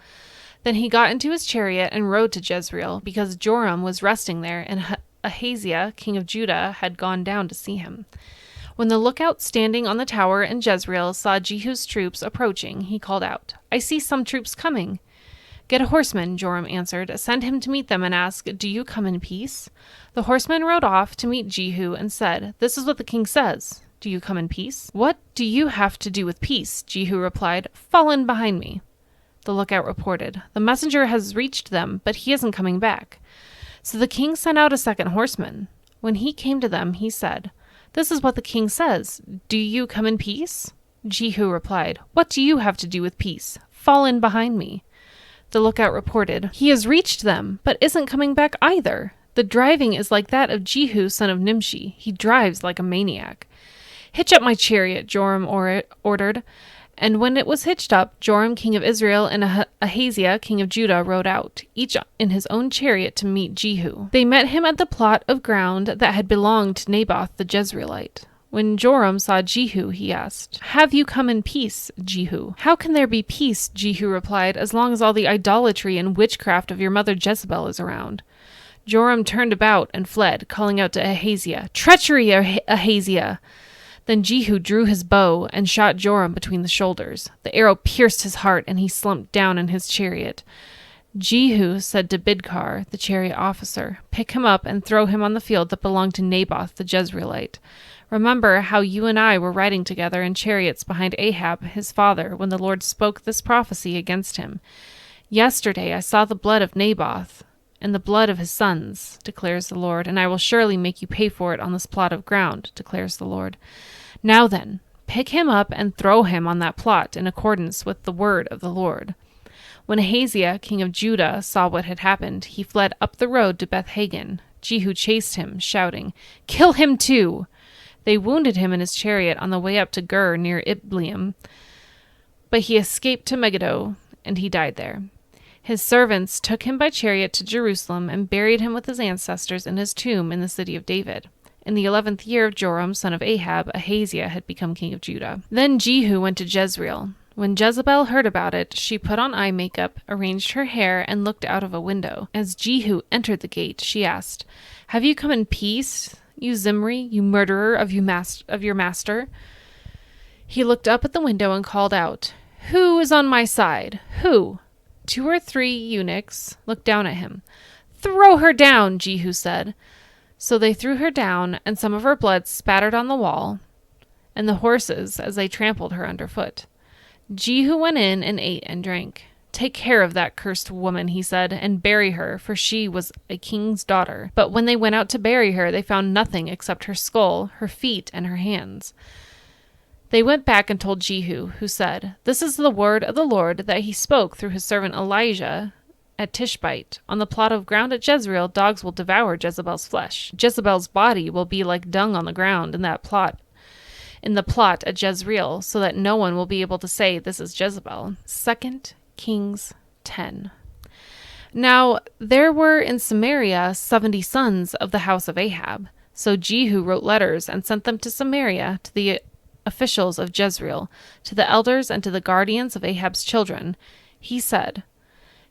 Then he got into his chariot and rode to Jezreel, because Joram was resting there, and Ahaziah, king of Judah, had gone down to see him. When the lookout standing on the tower in Jezreel saw Jehu's troops approaching, he called out, "I see some troops coming." "Get a horseman," Joram answered. "Send him to meet them and ask, 'Do you come in peace?'" The horseman rode off to meet Jehu and said, "This is what the king says. Do you come in peace?" "What do you have to do with peace?" Jehu replied. "Fall in behind me." The lookout reported, "The messenger has reached them, but he isn't coming back." So the king sent out a second horseman. When he came to them, he said, "This is what the king says. Do you come in peace?" Jehu replied, "What do you have to do with peace? Fall in behind me." The lookout reported, "He has reached them, but isn't coming back either. The driving is like that of Jehu, son of Nimshi. He drives like a maniac." "Hitch up my chariot," Joram ordered. And when it was hitched up, Joram, king of Israel, and Ahaziah, king of Judah, rode out, each in his own chariot, to meet Jehu. They met him at the plot of ground that had belonged to Naboth the Jezreelite. When Joram saw Jehu, he asked, "Have you come in peace, Jehu?" "How can there be peace," Jehu replied, "as long as all the idolatry and witchcraft of your mother Jezebel is around?" Joram turned about and fled, calling out to Ahaziah, "Treachery, Ahaziah!" Then Jehu drew his bow and shot Joram between the shoulders. The arrow pierced his heart, and he slumped down in his chariot. Jehu said to Bidkar, the chariot officer, "Pick him up and throw him on the field that belonged to Naboth the Jezreelite. Remember how you and I were riding together in chariots behind Ahab, his father, when the Lord spoke this prophecy against him. Yesterday I saw the blood of Naboth and the blood of his sons, declares the Lord, and I will surely make you pay for it on this plot of ground, declares the Lord. Now then, pick him up and throw him on that plot in accordance with the word of the Lord." When Ahaziah, king of Judah, saw what had happened, he fled up the road to Beth-Hagen. Jehu chased him, shouting, "Kill him too!" They wounded him in his chariot on the way up to Gur near Ibleam, but he escaped to Megiddo, and he died there. His servants took him by chariot to Jerusalem and buried him with his ancestors in his tomb in the city of David. In the 11th year of Joram, son of Ahab, Ahaziah had become king of Judah. Then Jehu went to Jezreel. When Jezebel heard about it, she put on eye makeup, arranged her hair, and looked out of a window. As Jehu entered the gate, she asked, "Have you come in peace, you Zimri, you murderer of your master?" He looked up at the window and called out, "Who is on my side? Who?" 2 or 3 eunuchs looked down at him. "Throw her down," Jehu said. So they threw her down, and some of her blood spattered on the wall and the horses as they trampled her underfoot. Jehu went in and ate and drank. "Take care of that cursed woman," he said, "and bury her, for she was a king's daughter." But when they went out to bury her, they found nothing except her skull, her feet, and her hands. They went back and told Jehu, who said, "This is the word of the Lord that he spoke through his servant Elijah at Tishbite. On the plot of ground at Jezreel, dogs will devour Jezebel's flesh. Jezebel's body will be like dung on the ground in that plot. in the plot at Jezreel, so that no one will be able to say this is Jezebel. 2 Kings 10. Now there were in Samaria 70 sons of the house of Ahab. So Jehu wrote letters and sent them to Samaria, to the officials of Jezreel, to the elders and to the guardians of Ahab's children. He said,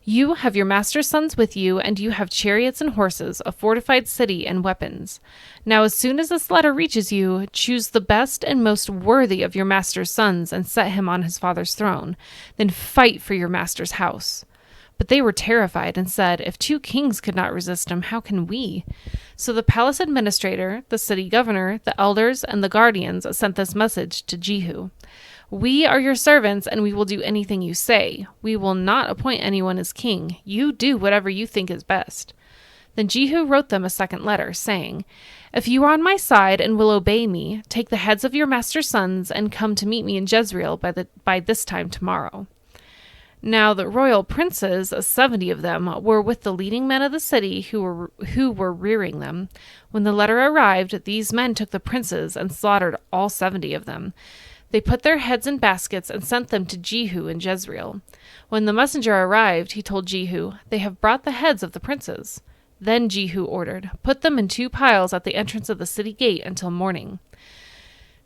"You have your master's sons with you, and you have chariots and horses, a fortified city, and weapons. Now as soon as this letter reaches you, choose the best and most worthy of your master's sons and set him on his father's throne. Then fight for your master's house." But they were terrified and said, "If 2 kings could not resist him, how can we?" So the palace administrator, the city governor, the elders, and the guardians sent this message to Jehu. "We are your servants, and we will do anything you say. We will not appoint anyone as king. You do whatever you think is best." Then Jehu wrote them a second letter, saying, "If you are on my side and will obey me, take the heads of your master's sons and come to meet me in Jezreel by this time tomorrow." Now the royal princes, 70 of them, were with the leading men of the city who were rearing them. When the letter arrived, these men took the princes and slaughtered all 70 of them. They put their heads in baskets and sent them to Jehu in Jezreel. When the messenger arrived, he told Jehu, "They have brought the heads of the princes." Then Jehu ordered, "Put them in 2 piles at the entrance of the city gate until morning."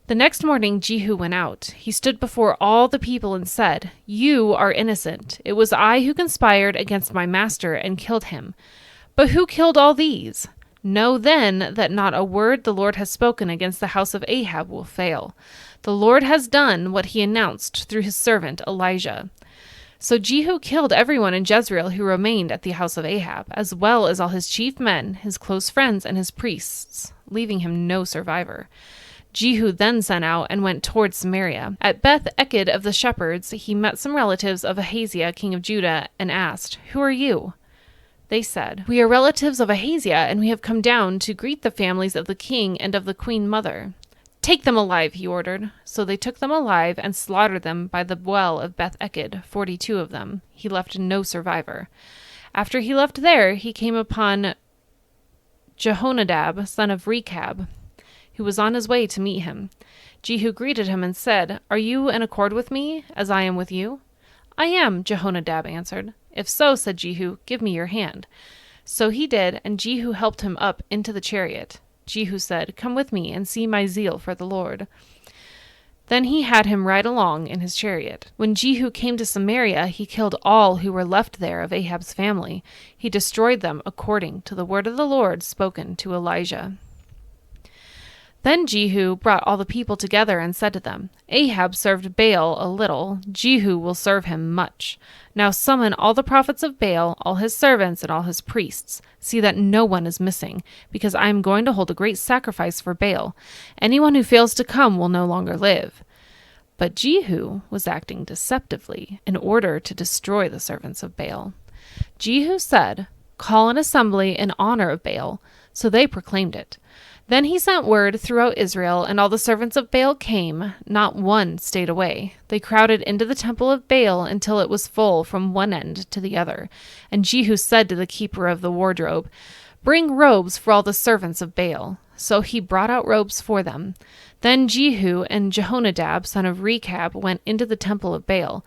The next morning Jehu went out. He stood before all the people and said, "You are innocent. It was I who conspired against my master and killed him. But who killed all these? Know then that not a word the Lord has spoken against the house of Ahab will fail. The Lord has done what he announced through his servant Elijah." So Jehu killed everyone in Jezreel who remained at the house of Ahab, as well as all his chief men, his close friends, and his priests, leaving him no survivor. Jehu then sent out and went toward Samaria. At Beth Eked of the shepherds, he met some relatives of Ahaziah, king of Judah, and asked, "Who are you?" They said, "We are relatives of Ahaziah, and we have come down to greet the families of the king and of the queen mother." "Take them alive," he ordered. So they took them alive and slaughtered them by the well of Beth Eked, 42 of them. He left no survivor. After he left there, he came upon Jehonadab, son of Rechab, who was on his way to meet him. Jehu greeted him and said, "Are you in accord with me, as I am with you?" "I am," Jehonadab answered. "If so," said Jehu, "give me your hand." So he did, and Jehu helped him up into the chariot. Jehu said, "Come with me and see my zeal for the Lord." Then he had him ride along in his chariot. When Jehu came to Samaria, he killed all who were left there of Ahab's family. He destroyed them according to the word of the Lord spoken to Elijah. Then Jehu brought all the people together and said to them, "Ahab served Baal a little, Jehu will serve him much. Now summon all the prophets of Baal, all his servants, and all his priests. See that no one is missing, because I am going to hold a great sacrifice for Baal. Anyone who fails to come will no longer live." But Jehu was acting deceptively in order to destroy the servants of Baal. Jehu said, "Call an assembly in honor of Baal." So they proclaimed it. Then he sent word throughout Israel, and all the servants of Baal came. Not one stayed away. They crowded into the temple of Baal until it was full from one end to the other. And Jehu said to the keeper of the wardrobe, "Bring robes for all the servants of Baal." So he brought out robes for them. Then Jehu and Jehonadab, son of Rechab, went into the temple of Baal.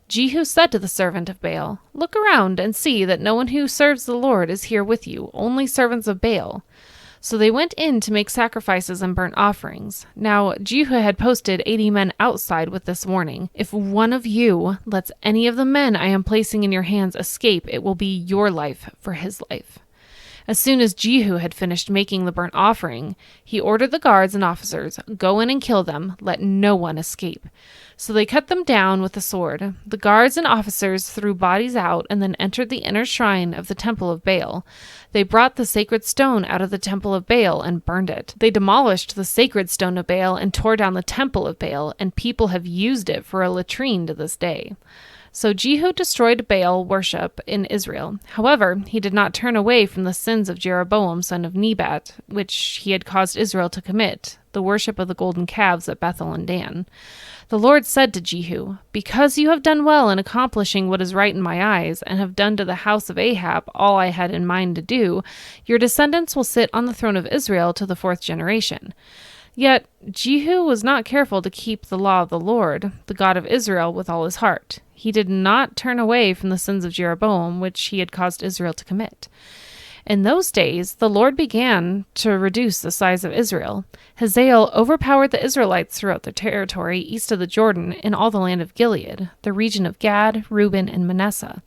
Jehu said to the servant of Baal, "Look around and see that no one who serves the Lord is here with you, only servants of Baal." So they went in to make sacrifices and burnt offerings. Now Jehu had posted 80 men outside with this warning: "If one of you lets any of the men I am placing in your hands escape, it will be your life for his life." As soon as Jehu had finished making the burnt offering, he ordered the guards and officers, "Go in and kill them, let no one escape." So they cut them down with the sword. The guards and officers threw bodies out and then entered the inner shrine of the temple of Baal. They brought the sacred stone out of the temple of Baal and burned it. They demolished the sacred stone of Baal and tore down the temple of Baal, and people have used it for a latrine to this day. So Jehu destroyed Baal worship in Israel. However, he did not turn away from the sins of Jeroboam, son of Nebat, which he had caused Israel to commit, the worship of the golden calves at Bethel and Dan. The Lord said to Jehu, "Because you have done well in accomplishing what is right in my eyes, and have done to the house of Ahab all I had in mind to do, your descendants will sit on the throne of Israel to the 4th generation. Yet Jehu was not careful to keep the law of the Lord, the God of Israel, with all his heart. He did not turn away from the sins of Jeroboam, which he had caused Israel to commit. In those days, the Lord began to reduce the size of Israel. Hazael overpowered the Israelites throughout their territory east of the Jordan in all the land of Gilead, the region of Gad, Reuben, and Manasseh,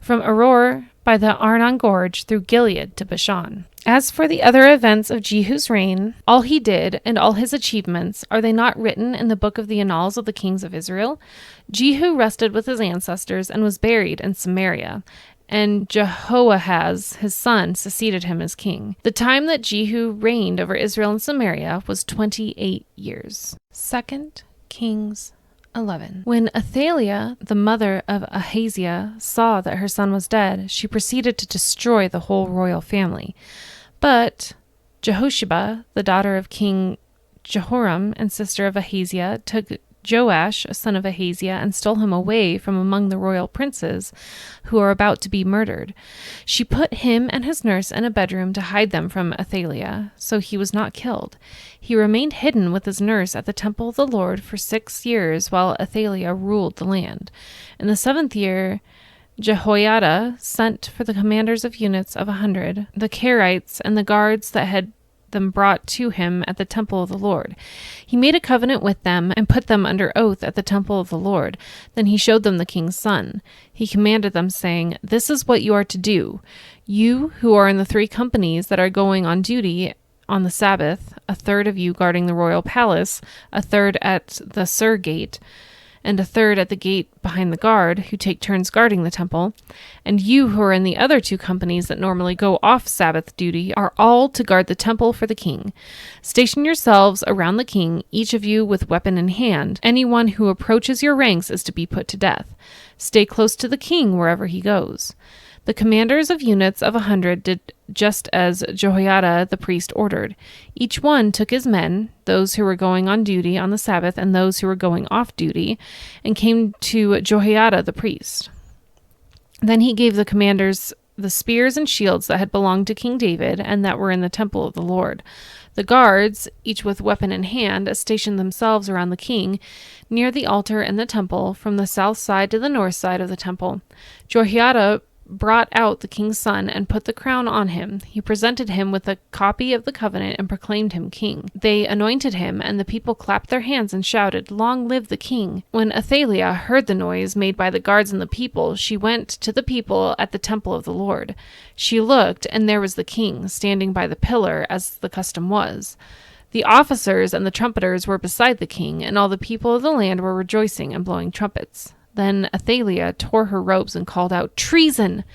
from Aroer by the Arnon Gorge through Gilead to Bashan. As for the other events of Jehu's reign, all he did and all his achievements, are they not written in the book of the annals of the kings of Israel? Jehu rested with his ancestors and was buried in Samaria, and Jehoahaz, his son, succeeded him as king. The time that Jehu reigned over Israel and Samaria was 28 years. 2 Kings 11. When Athaliah, the mother of Ahaziah, saw that her son was dead, she proceeded to destroy the whole royal family. But Jehosheba, the daughter of King Jehoram and sister of Ahaziah, took Joash, a son of Ahaziah, and stole him away from among the royal princes who were about to be murdered. She put him and his nurse in a bedroom to hide them from Athaliah, so he was not killed. He remained hidden with his nurse at the temple of the Lord for 6 years while Athaliah ruled the land. In the 7th year, Jehoiada sent for the commanders of units of 100, the Kerites, and the guards that had them brought to him at the temple of the Lord. He made a covenant with them and put them under oath at the temple of the Lord. Then he showed them the king's son. He commanded them, saying, "This is what you are to do. You who are in the 3 companies that are going on duty on the Sabbath, a third of you guarding the royal palace, a third at the Sur gate, and a third at the gate behind the guard, who take turns guarding the temple, and you who are in the other 2 companies that normally go off Sabbath duty are all to guard the temple for the king. Station yourselves around the king, each of you with weapon in hand. Anyone who approaches your ranks is to be put to death. Stay close to the king wherever he goes." The commanders of units of 100 did just as Jehoiada the priest ordered. Each one took his men, those who were going on duty on the Sabbath and those who were going off duty, and came to Jehoiada the priest. Then he gave the commanders the spears and shields that had belonged to King David and that were in the temple of the Lord. The guards, each with weapon in hand, stationed themselves around the king, near the altar in the temple, from the south side to the north side of the temple. Jehoiada brought out the king's son and put the crown on him. He presented him with a copy of the covenant and proclaimed him king. They anointed him, and the people clapped their hands and shouted, "Long live the king!" When Athaliah heard the noise made by the guards and the people, she went to the people at the temple of the Lord. She looked, and there was the king, standing by the pillar, as the custom was. The officers and the trumpeters were beside the king, and all the people of the land were rejoicing and blowing trumpets. Then Athaliah tore her robes and called out, "Treason!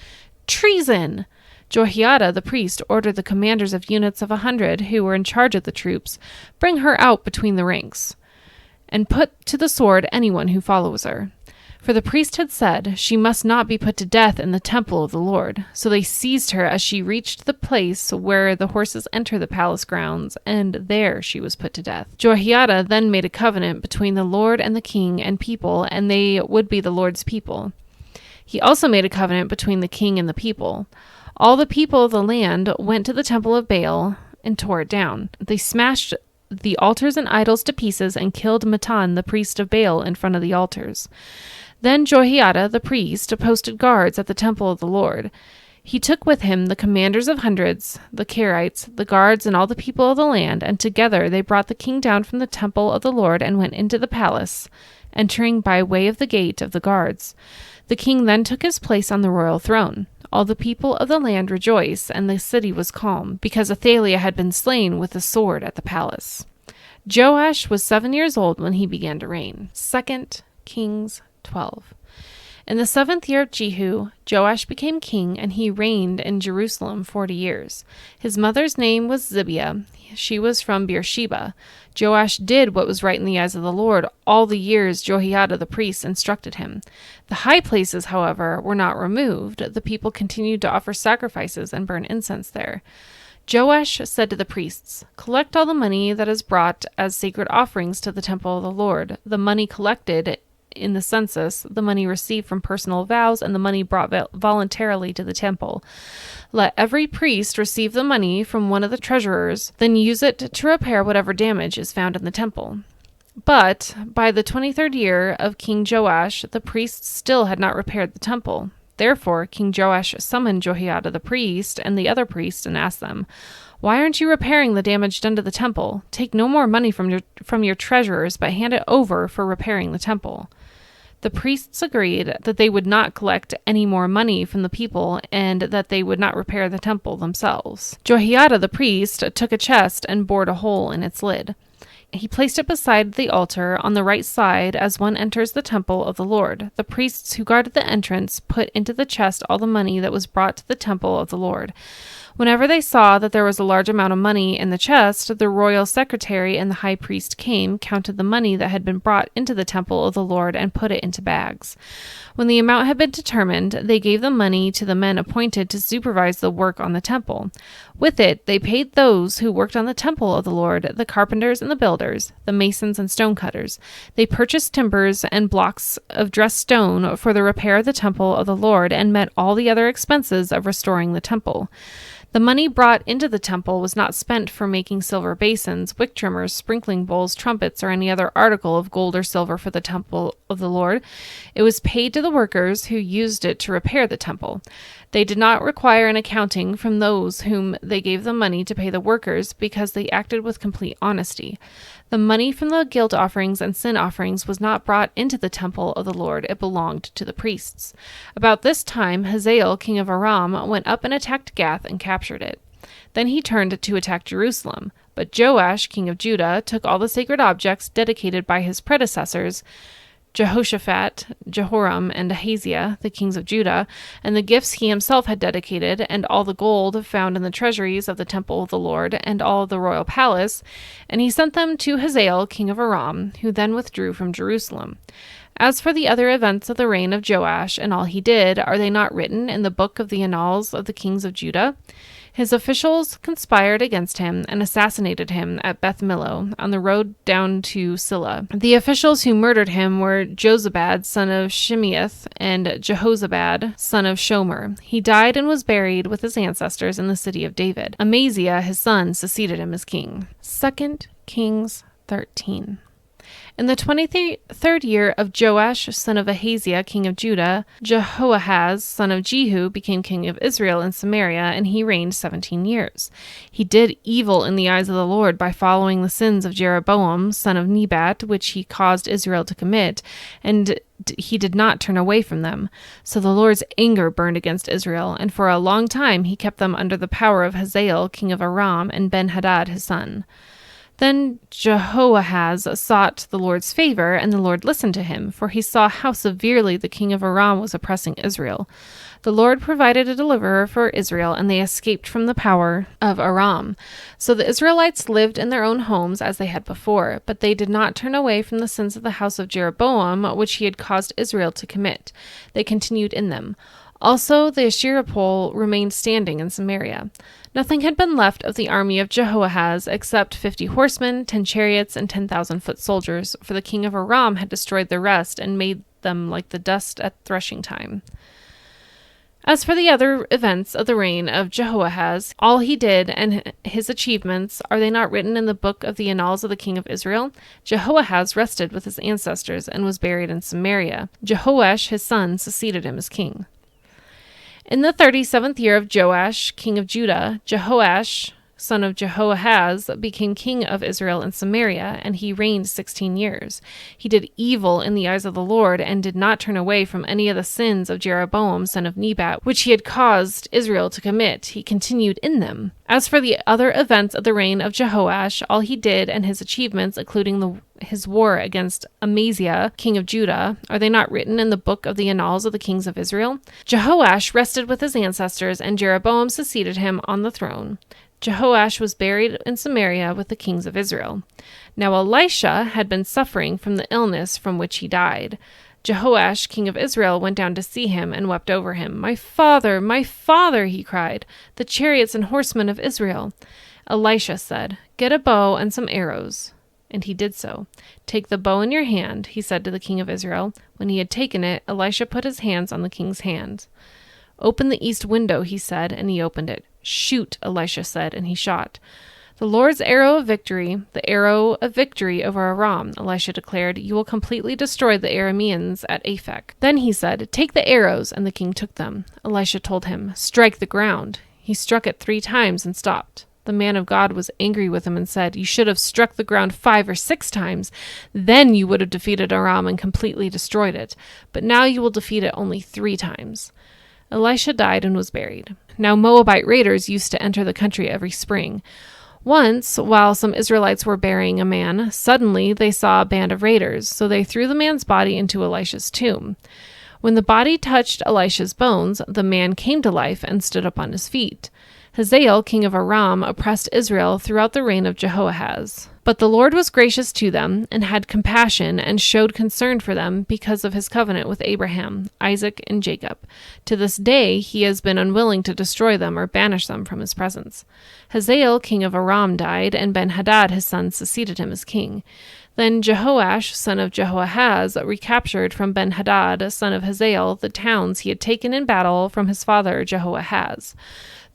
Treason!" Jehoiada the priest ordered the commanders of units of 100 who were in charge of the troops, "Bring her out between the ranks, and put to the sword anyone who follows her." For the priest had said, "She must not be put to death in the temple of the Lord." So they seized her as she reached the place where the horses enter the palace grounds, and there she was put to death. Jehoiada then made a covenant between the Lord and the king and people, and they would be the Lord's people. He also made a covenant between the king and the people. All the people of the land went to the temple of Baal and tore it down. They smashed the altars and idols to pieces and killed Mattan, the priest of Baal, in front of the altars. Then Jehoiada the priest posted guards at the temple of the Lord. He took with him the commanders of hundreds, the Kerites, the guards, and all the people of the land, and together they brought the king down from the temple of the Lord and went into the palace, entering by way of the gate of the guards. The king then took his place on the royal throne. All the people of the land rejoiced, and the city was calm, because Athaliah had been slain with the sword at the palace. Joash was 7 years old when he began to reign. 2 Kings 12. In the 7th year of Jehu, Joash became king, and he reigned in Jerusalem 40 years. His mother's name was Zibiah. She was from Beersheba. Joash did what was right in the eyes of the Lord all the years Jehoiada the priest instructed him. The high places, however, were not removed. The people continued to offer sacrifices and burn incense there. Joash said to the priests, "Collect all the money that is brought as sacred offerings to the temple of the Lord. The money collected in the census, the money received from personal vows, and the money brought voluntarily to the temple. Let every priest receive the money from one of the treasurers, then use it to repair whatever damage is found in the temple. But by the 23rd year of King Joash, the priests still had not repaired the temple. Therefore, King Joash summoned Jehoiada the priest and the other priests and asked them, "Why aren't you repairing the damage done to the temple? Take no more money from your treasurers, but hand it over for repairing the temple." The priests agreed that they would not collect any more money from the people and that they would not repair the temple themselves. Jehoiada the priest took a chest and bored a hole in its lid. He placed it beside the altar on the right side as one enters the temple of the Lord. The priests who guarded the entrance put into the chest all the money that was brought to the temple of the Lord. Whenever they saw that there was a large amount of money in the chest, the royal secretary and the high priest came, counted the money that had been brought into the temple of the Lord, and put it into bags. When the amount had been determined, they gave the money to the men appointed to supervise the work on the temple. With it, they paid those who worked on the temple of the Lord, the carpenters and the builders, the masons and stonecutters. They purchased timbers and blocks of dressed stone for the repair of the temple of the Lord, and met all the other expenses of restoring the temple. The money brought into the temple was not spent for making silver basins, wick trimmers, sprinkling bowls, trumpets, or any other article of gold or silver for the temple of the Lord. It was paid to the workers who used it to repair the temple. They did not require an accounting from those whom they gave the money to pay the workers, because they acted with complete honesty. The money from the guilt offerings and sin offerings was not brought into the temple of the Lord. It belonged to the priests. About this time, Hazael, king of Aram, went up and attacked Gath and captured it. Then he turned to attack Jerusalem. But Joash, king of Judah, took all the sacred objects dedicated by his predecessors, Jehoshaphat, Jehoram, and Ahaziah, the kings of Judah, and the gifts he himself had dedicated, and all the gold found in the treasuries of the temple of the Lord, and all the royal palace, and he sent them to Hazael, king of Aram, who then withdrew from Jerusalem. As for the other events of the reign of Joash and all he did, are they not written in the book of the annals of the kings of Judah? His officials conspired against him and assassinated him at Beth Millo on the road down to Silla. The officials who murdered him were Jozabad, son of Shimeath, and Jehozabad, son of Shomer. He died and was buried with his ancestors in the city of David. Amaziah, his son, succeeded him as king. 2 Kings 13. In the 23rd year of Joash, son of Ahaziah, king of Judah, Jehoahaz, son of Jehu, became king of Israel in Samaria, and he reigned 17 years. He did evil in the eyes of the Lord by following the sins of Jeroboam, son of Nebat, which he caused Israel to commit, and he did not turn away from them. So the Lord's anger burned against Israel, and for a long time he kept them under the power of Hazael, king of Aram, and Ben-Hadad, his son. Then Jehoahaz sought the Lord's favor, and the Lord listened to him, for he saw how severely the king of Aram was oppressing Israel. The Lord provided a deliverer for Israel, and they escaped from the power of Aram. So the Israelites lived in their own homes as they had before, but they did not turn away from the sins of the house of Jeroboam, which he had caused Israel to commit. They continued in them. Also, the Asherah pole remained standing in Samaria. Nothing had been left of the army of Jehoahaz except 50 horsemen, 10 chariots, and 10,000 foot soldiers, for the king of Aram had destroyed the rest and made them like the dust at threshing time. As for the other events of the reign of Jehoahaz, all he did and his achievements, are they not written in the book of the annals of the king of Israel? Jehoahaz rested with his ancestors and was buried in Samaria. Jehoash, his son, succeeded him as king. In the 37th year of Joash, king of Judah, Jehoash, son of Jehoahaz, became king of Israel in Samaria, and he reigned 16 years. He did evil in the eyes of the Lord, and did not turn away from any of the sins of Jeroboam, son of Nebat, which he had caused Israel to commit. He continued in them. As for the other events of the reign of Jehoash, all he did and his achievements, including his war against Amaziah, king of Judah, are they not written in the book of the annals of the kings of Israel? Jehoash rested with his ancestors, and Jeroboam succeeded him on the throne. Jehoash was buried in Samaria with the kings of Israel. Now Elisha had been suffering from the illness from which he died. Jehoash, king of Israel, went down to see him and wept over him. My father, he cried, the chariots and horsemen of Israel. Elisha said, Get a bow and some arrows. And he did so. "Take the bow in your hand," he said to the king of Israel. When he had taken it, Elisha put his hands on the king's hands. "Open the east window," he said, and he opened it. "Shoot," Elisha said, and he shot. "The Lord's arrow of victory, the arrow of victory over Aram," Elisha declared. "You will completely destroy the Arameans at Aphek." Then he said, "Take the arrows," and the king took them. Elisha told him, "Strike the ground." He struck it 3 times and stopped. The man of God was angry with him and said, "You should have struck the ground 5 or 6 times. Then you would have defeated Aram and completely destroyed it. But now you will defeat it only 3 times. Elisha died and was buried. Now Moabite raiders used to enter the country every spring. Once, while some Israelites were burying a man, suddenly they saw a band of raiders, so they threw the man's body into Elisha's tomb. When the body touched Elisha's bones, the man came to life and stood up on his feet. Hazael, king of Aram, oppressed Israel throughout the reign of Jehoahaz. But the Lord was gracious to them and had compassion and showed concern for them because of his covenant with Abraham, Isaac, and Jacob. To this day, he has been unwilling to destroy them or banish them from his presence. Hazael, king of Aram, died, and Ben-Hadad, his son, succeeded him as king. Then Jehoash, son of Jehoahaz, recaptured from Ben-Hadad, son of Hazael, the towns he had taken in battle from his father Jehoahaz.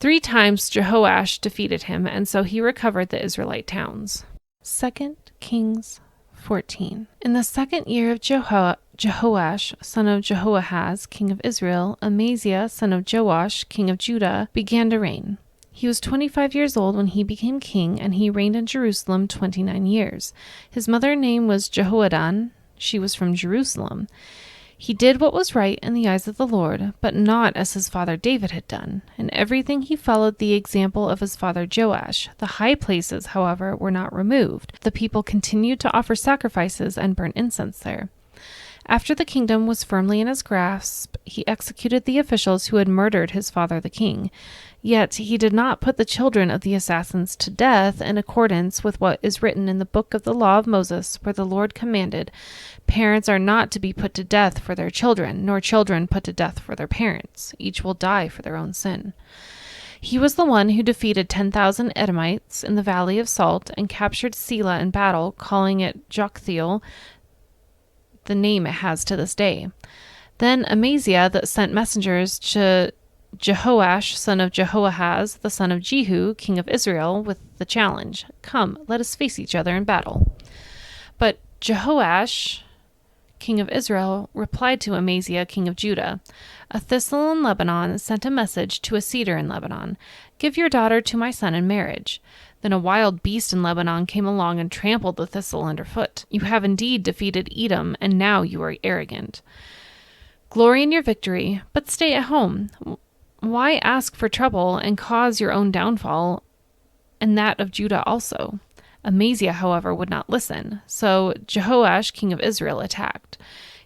3 times Jehoash defeated him, and so he recovered the Israelite towns. 2 Kings 14. In the 2nd year of Jehoash, son of Jehoahaz, king of Israel, Amaziah, son of Joash, king of Judah, began to reign. He was 25 years old when he became king, and he reigned in Jerusalem 29 years. His mother's name was Jehoaddan. She was from Jerusalem. He did what was right in the eyes of the Lord, but not as his father David had done. In everything he followed the example of his father Joash. The high places, however, were not removed. The people continued to offer sacrifices and burn incense there. After the kingdom was firmly in his grasp, he executed the officials who had murdered his father the king. Yet he did not put the children of the assassins to death in accordance with what is written in the book of the law of Moses, where the Lord commanded, "Parents are not to be put to death for their children, nor children put to death for their parents. Each will die for their own sin." He was the one who defeated 10,000 Edomites in the Valley of Salt and captured Selah in battle, calling it Joktheel, the name it has to this day. Then Amaziah that sent messengers to Jehoash, son of Jehoahaz, the son of Jehu, king of Israel, with the challenge, "Come, let us face each other in battle." But Jehoash, king of Israel, replied to Amaziah, king of Judah, "A thistle in Lebanon sent a message to a cedar in Lebanon, 'Give your daughter to my son in marriage.' Then a wild beast in Lebanon came along and trampled the thistle underfoot. You have indeed defeated Edom, and now you are arrogant. Glory in your victory, but stay at home. Why ask for trouble and cause your own downfall, and that of Judah also?" Amaziah, however, would not listen, so Jehoash, king of Israel, attacked.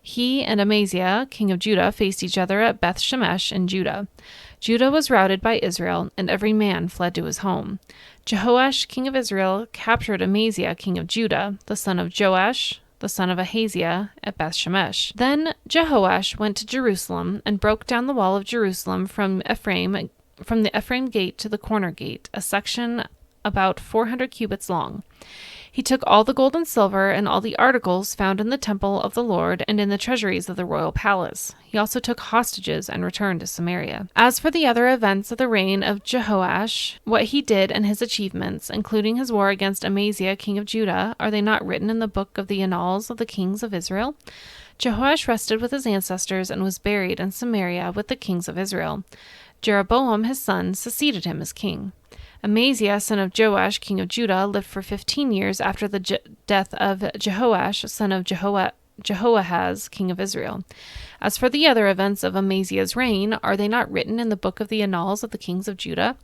He and Amaziah, king of Judah, faced each other at Beth Shemesh in Judah. Judah was routed by Israel, and every man fled to his home. Jehoash, king of Israel, captured Amaziah, king of Judah, the son of Joash, the son of Ahaziah, at Beth Shemesh. Then Jehoash went to Jerusalem and broke down the wall of Jerusalem from the Ephraim gate to the corner gate, a section about 400 cubits long. He took all the gold and silver and all the articles found in the temple of the Lord and in the treasuries of the royal palace. He also took hostages and returned to Samaria. As for the other events of the reign of Jehoash, what he did and his achievements, including his war against Amaziah, king of Judah, are they not written in the book of the annals of the kings of Israel? Jehoash rested with his ancestors and was buried in Samaria with the kings of Israel. Jeroboam, his son, succeeded him as king. Amaziah, son of Joash, king of Judah, lived for 15 years after the death of Jehoash, son of Jehoahaz, king of Israel. As for the other events of Amaziah's reign, are they not written in the book of the annals of the kings of Judah?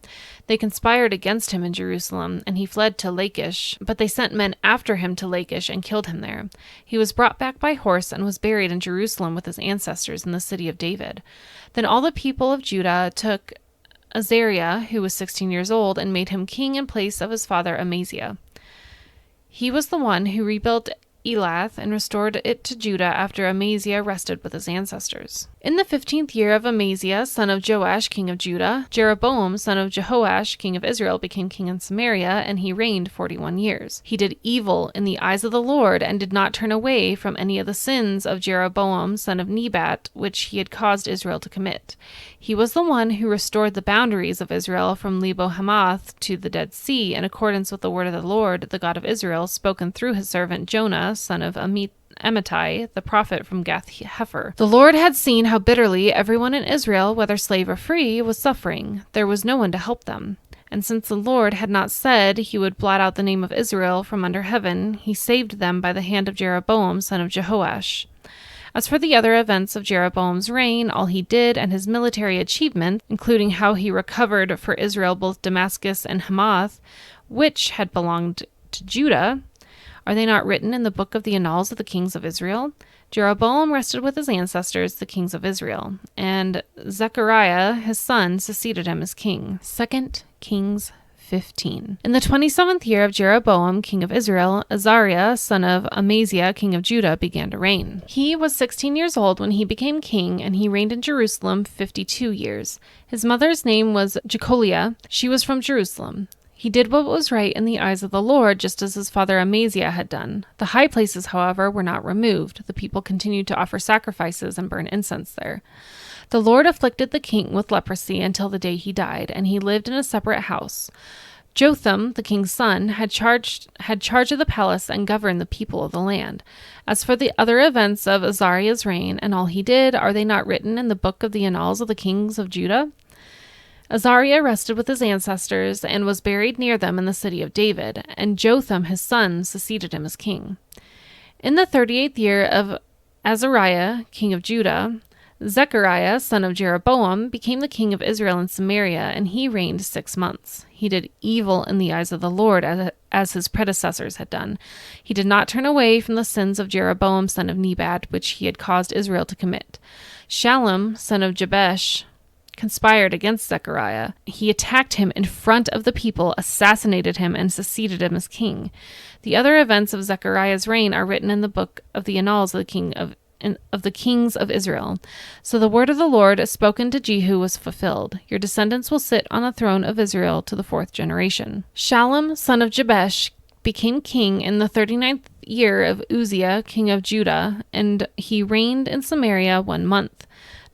They conspired against him in Jerusalem, and he fled to Lachish, but they sent men after him to Lachish and killed him there. He was brought back by horse and was buried in Jerusalem with his ancestors in the city of David. Then all the people of Judah took Azariah, who was 16 years old, and made him king in place of his father Amaziah. He was the one who rebuilt Elath and restored it to Judah after Amaziah rested with his ancestors. In the 15th year of Amaziah, son of Joash, king of Judah, Jeroboam, son of Jehoash, king of Israel, became king in Samaria, and he reigned 41 years. He did evil in the eyes of the Lord, and did not turn away from any of the sins of Jeroboam, son of Nebat, which he had caused Israel to commit. He was the one who restored the boundaries of Israel from Lebo Hamath to the Dead Sea, in accordance with the word of the Lord, the God of Israel, spoken through his servant Jonah, son of Amittai, the prophet from Gath-Hepher. The Lord had seen how bitterly everyone in Israel, whether slave or free, was suffering. There was no one to help them. And since the Lord had not said he would blot out the name of Israel from under heaven, he saved them by the hand of Jeroboam, son of Jehoash. As for the other events of Jeroboam's reign, all he did, and his military achievements, including how he recovered for Israel both Damascus and Hamath, which had belonged to Judah, are they not written in the book of the annals of the kings of Israel? Jeroboam rested with his ancestors, the kings of Israel, and Zechariah, his son, succeeded him as king. 2 Kings 15. In the 27th year of Jeroboam, king of Israel, Azariah, son of Amaziah, king of Judah, began to reign. He was 16 years old when he became king, and he reigned in Jerusalem 52 years. His mother's name was Jecholiah. She was from Jerusalem. He did what was right in the eyes of the Lord, just as his father Amaziah had done. The high places, however, were not removed. The people continued to offer sacrifices and burn incense there. The Lord afflicted the king with leprosy until the day he died, and he lived in a separate house. Jotham, the king's son, had charge of the palace and governed the people of the land. As for the other events of Azariah's reign and all he did, are they not written in the book of the annals of the kings of Judah? Azariah rested with his ancestors and was buried near them in the city of David, and Jotham his son succeeded him as king. In the 38th year of Azariah, king of Judah, Zechariah, son of Jeroboam, became the king of Israel in Samaria, and he reigned 6 months. He did evil in the eyes of the Lord, as his predecessors had done. He did not turn away from the sins of Jeroboam, son of Nebat, which he had caused Israel to commit. Shallum, son of Jabesh, conspired against Zechariah. He attacked him in front of the people, assassinated him, and succeeded him as king. The other events of Zechariah's reign are written in the book of the annals of the kings of Israel. So the word of the Lord spoken to Jehu was fulfilled. Your descendants will sit on the throne of Israel to the 4th generation. Shallum, son of Jabesh, became king in the 39th year of Uzziah, king of Judah, and he reigned in Samaria 1 month.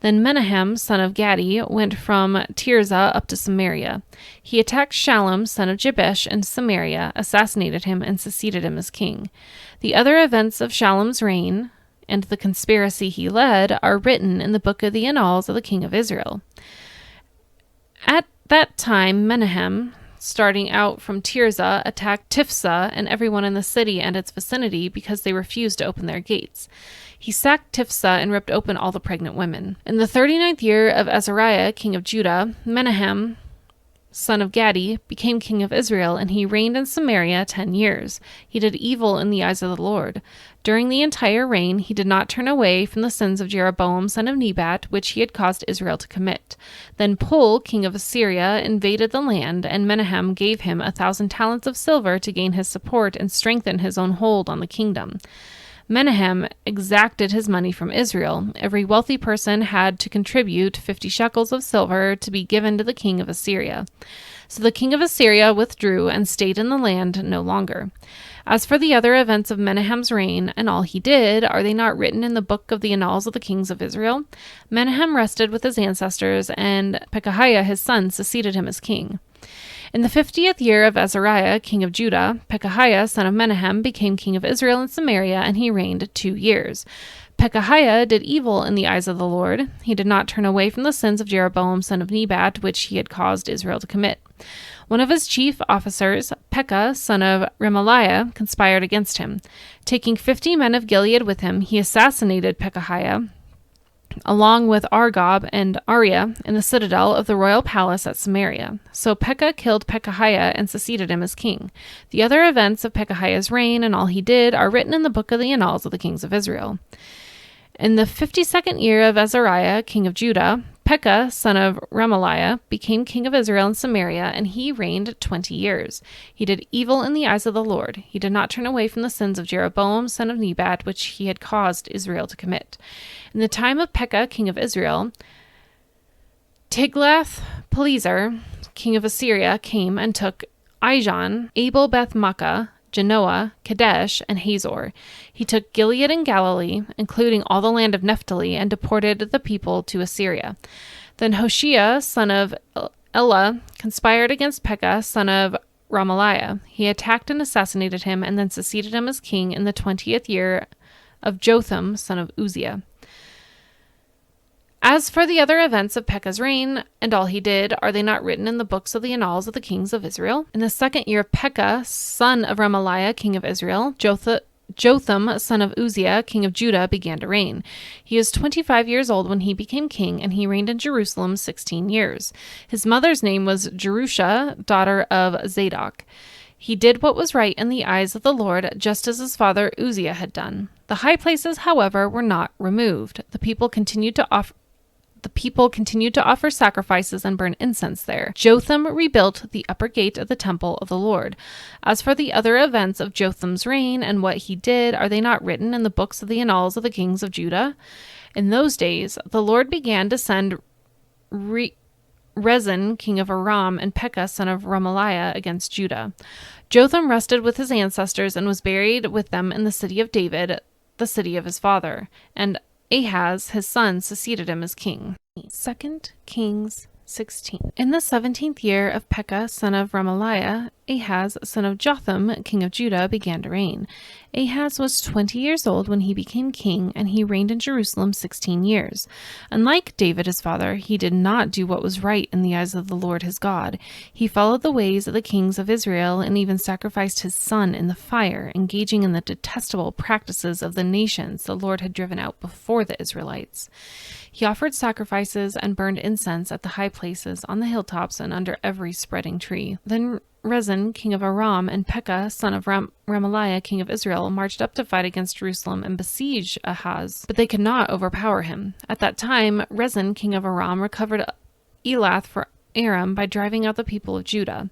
Then Menahem, son of Gadi, went from Tirzah up to Samaria. He attacked Shallum, son of Jabesh, in Samaria, assassinated him, and succeeded him as king. The other events of Shallum's reign and the conspiracy he led are written in the book of the annals of the king of Israel. At that time, Menahem, starting out from Tirzah, attacked Tifsah and everyone in the city and its vicinity because they refused to open their gates. He sacked Tifsah and ripped open all the pregnant women. In the 39th year of Azariah, king of Judah, Menahem, son of Gadi, became king of Israel, and he reigned in Samaria 10 years. He did evil in the eyes of the Lord. During the entire reign, he did not turn away from the sins of Jeroboam, son of Nebat, which he had caused Israel to commit. Then Pul, king of Assyria, invaded the land, and Menahem gave him 1,000 talents of silver to gain his support and strengthen his own hold on the kingdom. Menahem exacted his money from Israel. Every wealthy person had to contribute 50 shekels of silver to be given to the king of Assyria. So the king of Assyria withdrew and stayed in the land no longer. As for the other events of Menahem's reign and all he did, are they not written in the book of the annals of the kings of Israel? Menahem rested with his ancestors, and Pekahiah his son succeeded him as king. In the 50th year of Azariah, king of Judah, Pekahiah, son of Menahem, became king of Israel in Samaria, and he reigned 2 years. Pekahiah did evil in the eyes of the Lord. He did not turn away from the sins of Jeroboam, son of Nebat, which he had caused Israel to commit. One of his chief officers, Pekah, son of Remaliah, conspired against him. Taking 50 men of Gilead with him, he assassinated Pekahiah, along with Argob and Ariah, in the citadel of the royal palace at Samaria. So Pekah killed Pekahiah and succeeded him as king. The other events of Pekahiah's reign and all he did are written in the book of the annals of the kings of Israel. In the 52nd year of Azariah, king of Judah, Pekah, son of Remaliah, became king of Israel and Samaria, and he reigned 20 years. He did evil in the eyes of the Lord. He did not turn away from the sins of Jeroboam, son of Nebat, which he had caused Israel to commit. In the time of Pekah, king of Israel, Tiglath-Pileser, king of Assyria, came and took Ijon, Abel-Beth-Makkah, Genoa, Kadesh, and Hazor. He took Gilead and Galilee, including all the land of Naphtali, and deported the people to Assyria. Then Hoshea, son of Elah, conspired against Pekah, son of Remaliah. He attacked and assassinated him, and then succeeded him as king in the 20th year of Jotham, son of Uzziah. As for the other events of Pekah's reign and all he did, are they not written in the books of the annals of the kings of Israel? In the 2nd year of Pekah, son of Remaliah, king of Israel, Jotham, son of Uzziah, king of Judah, began to reign. He was 25 years old when he became king, and he reigned in Jerusalem 16 years. His mother's name was Jerusha, daughter of Zadok. He did what was right in the eyes of the Lord, just as his father Uzziah had done. The high places, however, were not removed. The people continued to offer sacrifices and burn incense there. Jotham rebuilt the upper gate of the temple of the Lord. As for the other events of Jotham's reign and what he did, are they not written in the books of the annals of the kings of Judah? In those days, the Lord began to send Rezin, king of Aram, and Pekah, son of Remaliah, against Judah. Jotham rested with his ancestors and was buried with them in the city of David, the city of his father, and Ahaz, his son, succeeded him as king. 2 Kings 16. In the 17th year of Pekah, son of Remaliah, Ahaz, son of Jotham, king of Judah, began to reign. Ahaz was 20 years old when he became king, and he reigned in Jerusalem 16 years. Unlike David his father, he did not do what was right in the eyes of the Lord his God. He followed the ways of the kings of Israel and even sacrificed his son in the fire, engaging in the detestable practices of the nations the Lord had driven out before the Israelites. He offered sacrifices and burned incense at the high places, on the hilltops, and under every spreading tree. Then Rezin, king of Aram, and Pekah, son of Remaliah, king of Israel, marched up to fight against Jerusalem and besiege Ahaz, but they could not overpower him. At that time, Rezin, king of Aram, recovered Elath for Aram by driving out the people of Judah.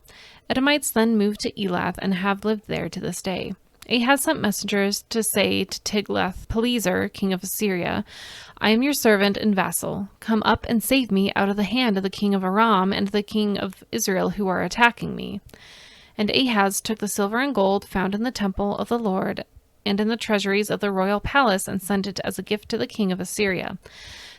Edomites then moved to Elath and have lived there to this day. Ahaz sent messengers to say to Tiglath-Pileser, king of Assyria, I am your servant and vassal. Come up and save me out of the hand of the king of Aram and the king of Israel who are attacking me. And Ahaz took the silver and gold found in the temple of the Lord and in the treasuries of the royal palace and sent it as a gift to the king of Assyria.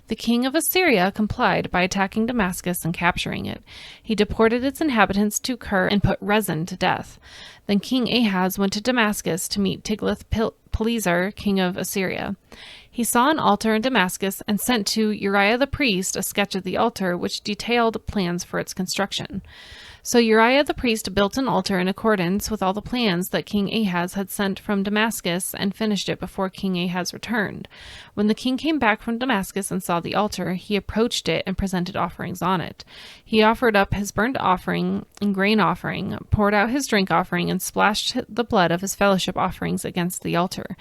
The king of Assyria complied by attacking Damascus and capturing it. He deported its inhabitants to Kir and put Rezin to death. Then King Ahaz went to Damascus to meet Tiglath-Pileser, king of Assyria. He saw an altar in Damascus and sent to Uriah the priest a sketch of the altar, which detailed plans for its construction. So Uriah the priest built an altar in accordance with all the plans that King Ahaz had sent from Damascus and finished it before King Ahaz returned. When the king came back from Damascus and saw the altar, he approached it and presented offerings on it. He offered up his burnt offering and grain offering, poured out his drink offering, and splashed the blood of his fellowship offerings against the altar.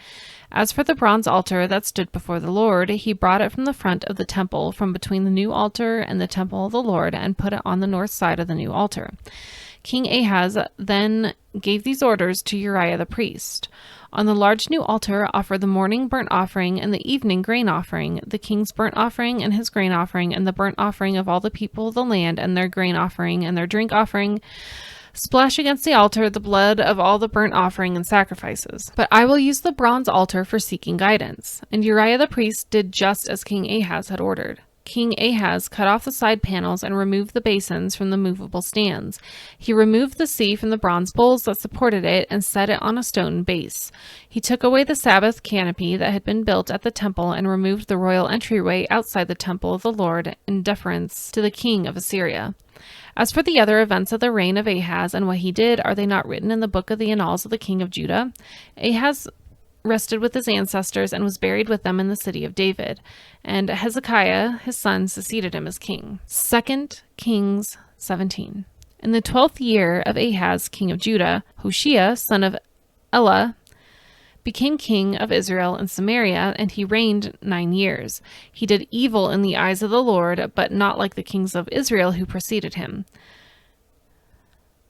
As for the bronze altar that stood before the Lord, he brought it from the front of the temple, from between the new altar and the temple of the Lord, and put it on the north side of the new altar. King Ahaz then gave these orders to Uriah the priest. On the large new altar offer the morning burnt offering and the evening grain offering, the king's burnt offering and his grain offering, and the burnt offering of all the people of the land and their grain offering and their drink offering. Splash against the altar the blood of all the burnt offering and sacrifices. But I will use the bronze altar for seeking guidance. And Uriah the priest did just as King Ahaz had ordered. King Ahaz cut off the side panels and removed the basins from the movable stands. He removed the sea from the bronze bowls that supported it and set it on a stone base. He took away the Sabbath canopy that had been built at the temple and removed the royal entryway outside the temple of the Lord in deference to the king of Assyria. As for the other events of the reign of Ahaz and what he did, are they not written in the book of the annals of the king of Judah? Ahaz rested with his ancestors and was buried with them in the city of David. And Hezekiah, his son, succeeded him as king. 2 Kings 17. In the 12th year of Ahaz, king of Judah, Hoshea, son of Elah, became king of Israel and Samaria, and he reigned 9 years. He did evil in the eyes of the Lord, but not like the kings of Israel who preceded him.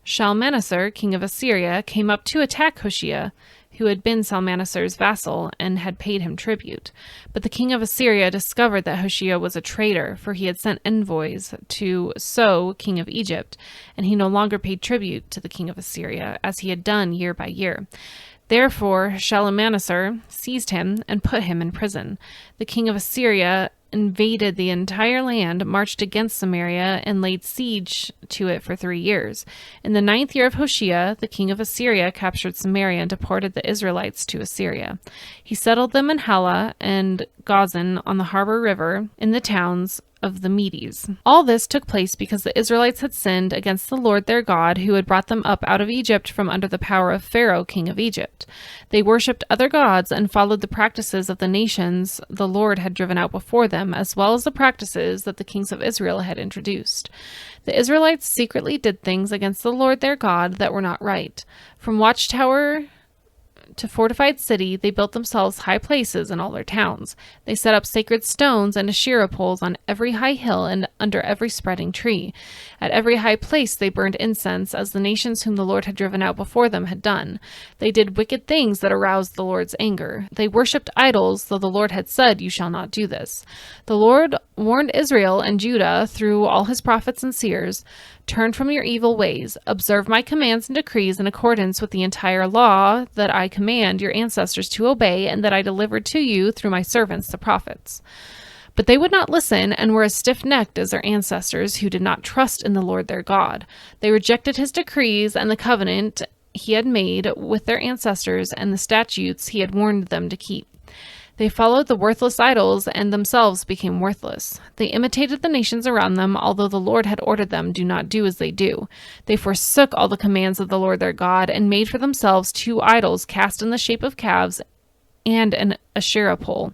Shalmaneser, king of Assyria, came up to attack Hoshea, who had been Salmaneser's vassal and had paid him tribute. But the king of Assyria discovered that Hoshea was a traitor, for he had sent envoys to So, king of Egypt, and he no longer paid tribute to the king of Assyria, as he had done year by year. Therefore Shalmaneser seized him and put him in prison. The king of Assyria invaded the entire land, marched against Samaria, and laid siege to it for 3 years. In the 9th year of Hoshea, the king of Assyria captured Samaria and deported the Israelites to Assyria. He settled them in Hala and Gozan on the harbor river in the towns of the Medes. All this took place because the Israelites had sinned against the Lord their God, who had brought them up out of Egypt from under the power of Pharaoh, king of Egypt. They worshipped other gods and followed the practices of the nations the Lord had driven out before them, as well as the practices that the kings of Israel had introduced. The Israelites secretly did things against the Lord their God that were not right. From watchtower to fortified city, they built themselves high places in all their towns. They set up sacred stones and Asherah poles on every high hill and under every spreading tree. At every high place they burned incense, as the nations whom the Lord had driven out before them had done. They did wicked things that aroused the Lord's anger. They worshipped idols, though the Lord had said, "You shall not do this." The Lord warned Israel and Judah through all his prophets and seers, "Turn from your evil ways, observe my commands and decrees in accordance with the entire law that I command your ancestors to obey and that I delivered to you through my servants the prophets." But they would not listen and were as stiff-necked as their ancestors, who did not trust in the Lord their God. They rejected his decrees and the covenant he had made with their ancestors and the statutes he had warned them to keep. They followed the worthless idols and themselves became worthless. They imitated the nations around them, although the Lord had ordered them, "Do not do as they do." They forsook all the commands of the Lord their God and made for themselves 2 idols cast in the shape of calves and an Asherah pole.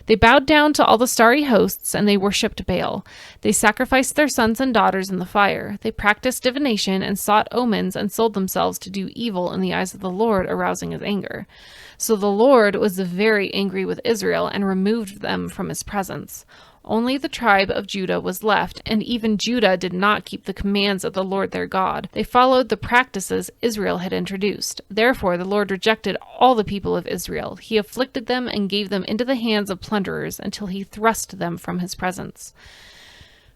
They bowed down to all the starry hosts, and they worshipped Baal. They sacrificed their sons and daughters in the fire. They practiced divination and sought omens and sold themselves to do evil in the eyes of the Lord, arousing his anger. So the Lord was very angry with Israel and removed them from his presence. Only the tribe of Judah was left, and even Judah did not keep the commands of the Lord their God. They followed the practices Israel had introduced. Therefore the Lord rejected all the people of Israel. He afflicted them and gave them into the hands of plunderers until he thrust them from his presence.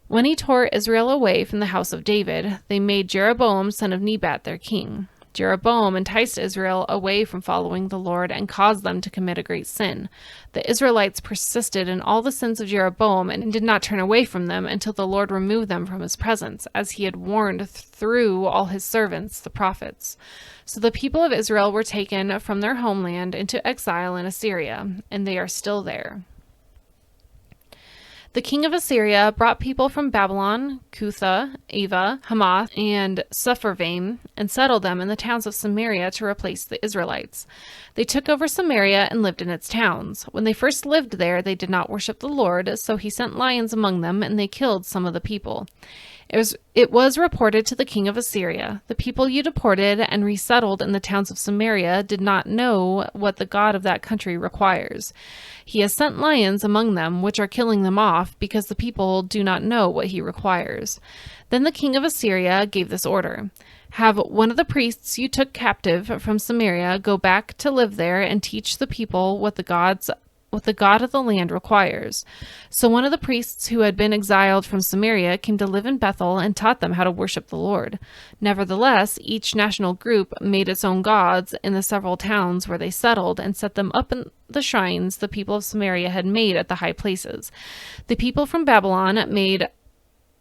When he tore Israel away from the house of David, they made Jeroboam son of Nebat their king. Jeroboam enticed Israel away from following the Lord and caused them to commit a great sin. The Israelites persisted in all the sins of Jeroboam and did not turn away from them until the Lord removed them from his presence, as he had warned through all his servants, the prophets. So the people of Israel were taken from their homeland into exile in Assyria, and they are still there. The king of Assyria brought people from Babylon, Cutha, Ava, Hamath, and Sepharvaim, and settled them in the towns of Samaria to replace the Israelites. They took over Samaria and lived in its towns. When they first lived there, they did not worship the Lord, so he sent lions among them, and they killed some of the people. It was reported to the king of Assyria, "The people you deported and resettled in the towns of Samaria did not know what the God of that country requires. He has sent lions among them, which are killing them off, because the people do not know what he requires." Then the king of Assyria gave this order: "Have one of the priests you took captive from Samaria go back to live there and teach the people what the God of the land requires." So one of the priests who had been exiled from Samaria came to live in Bethel and taught them how to worship the Lord. Nevertheless, each national group made its own gods in the several towns where they settled and set them up in the shrines the people of Samaria had made at the high places. The people from Babylon made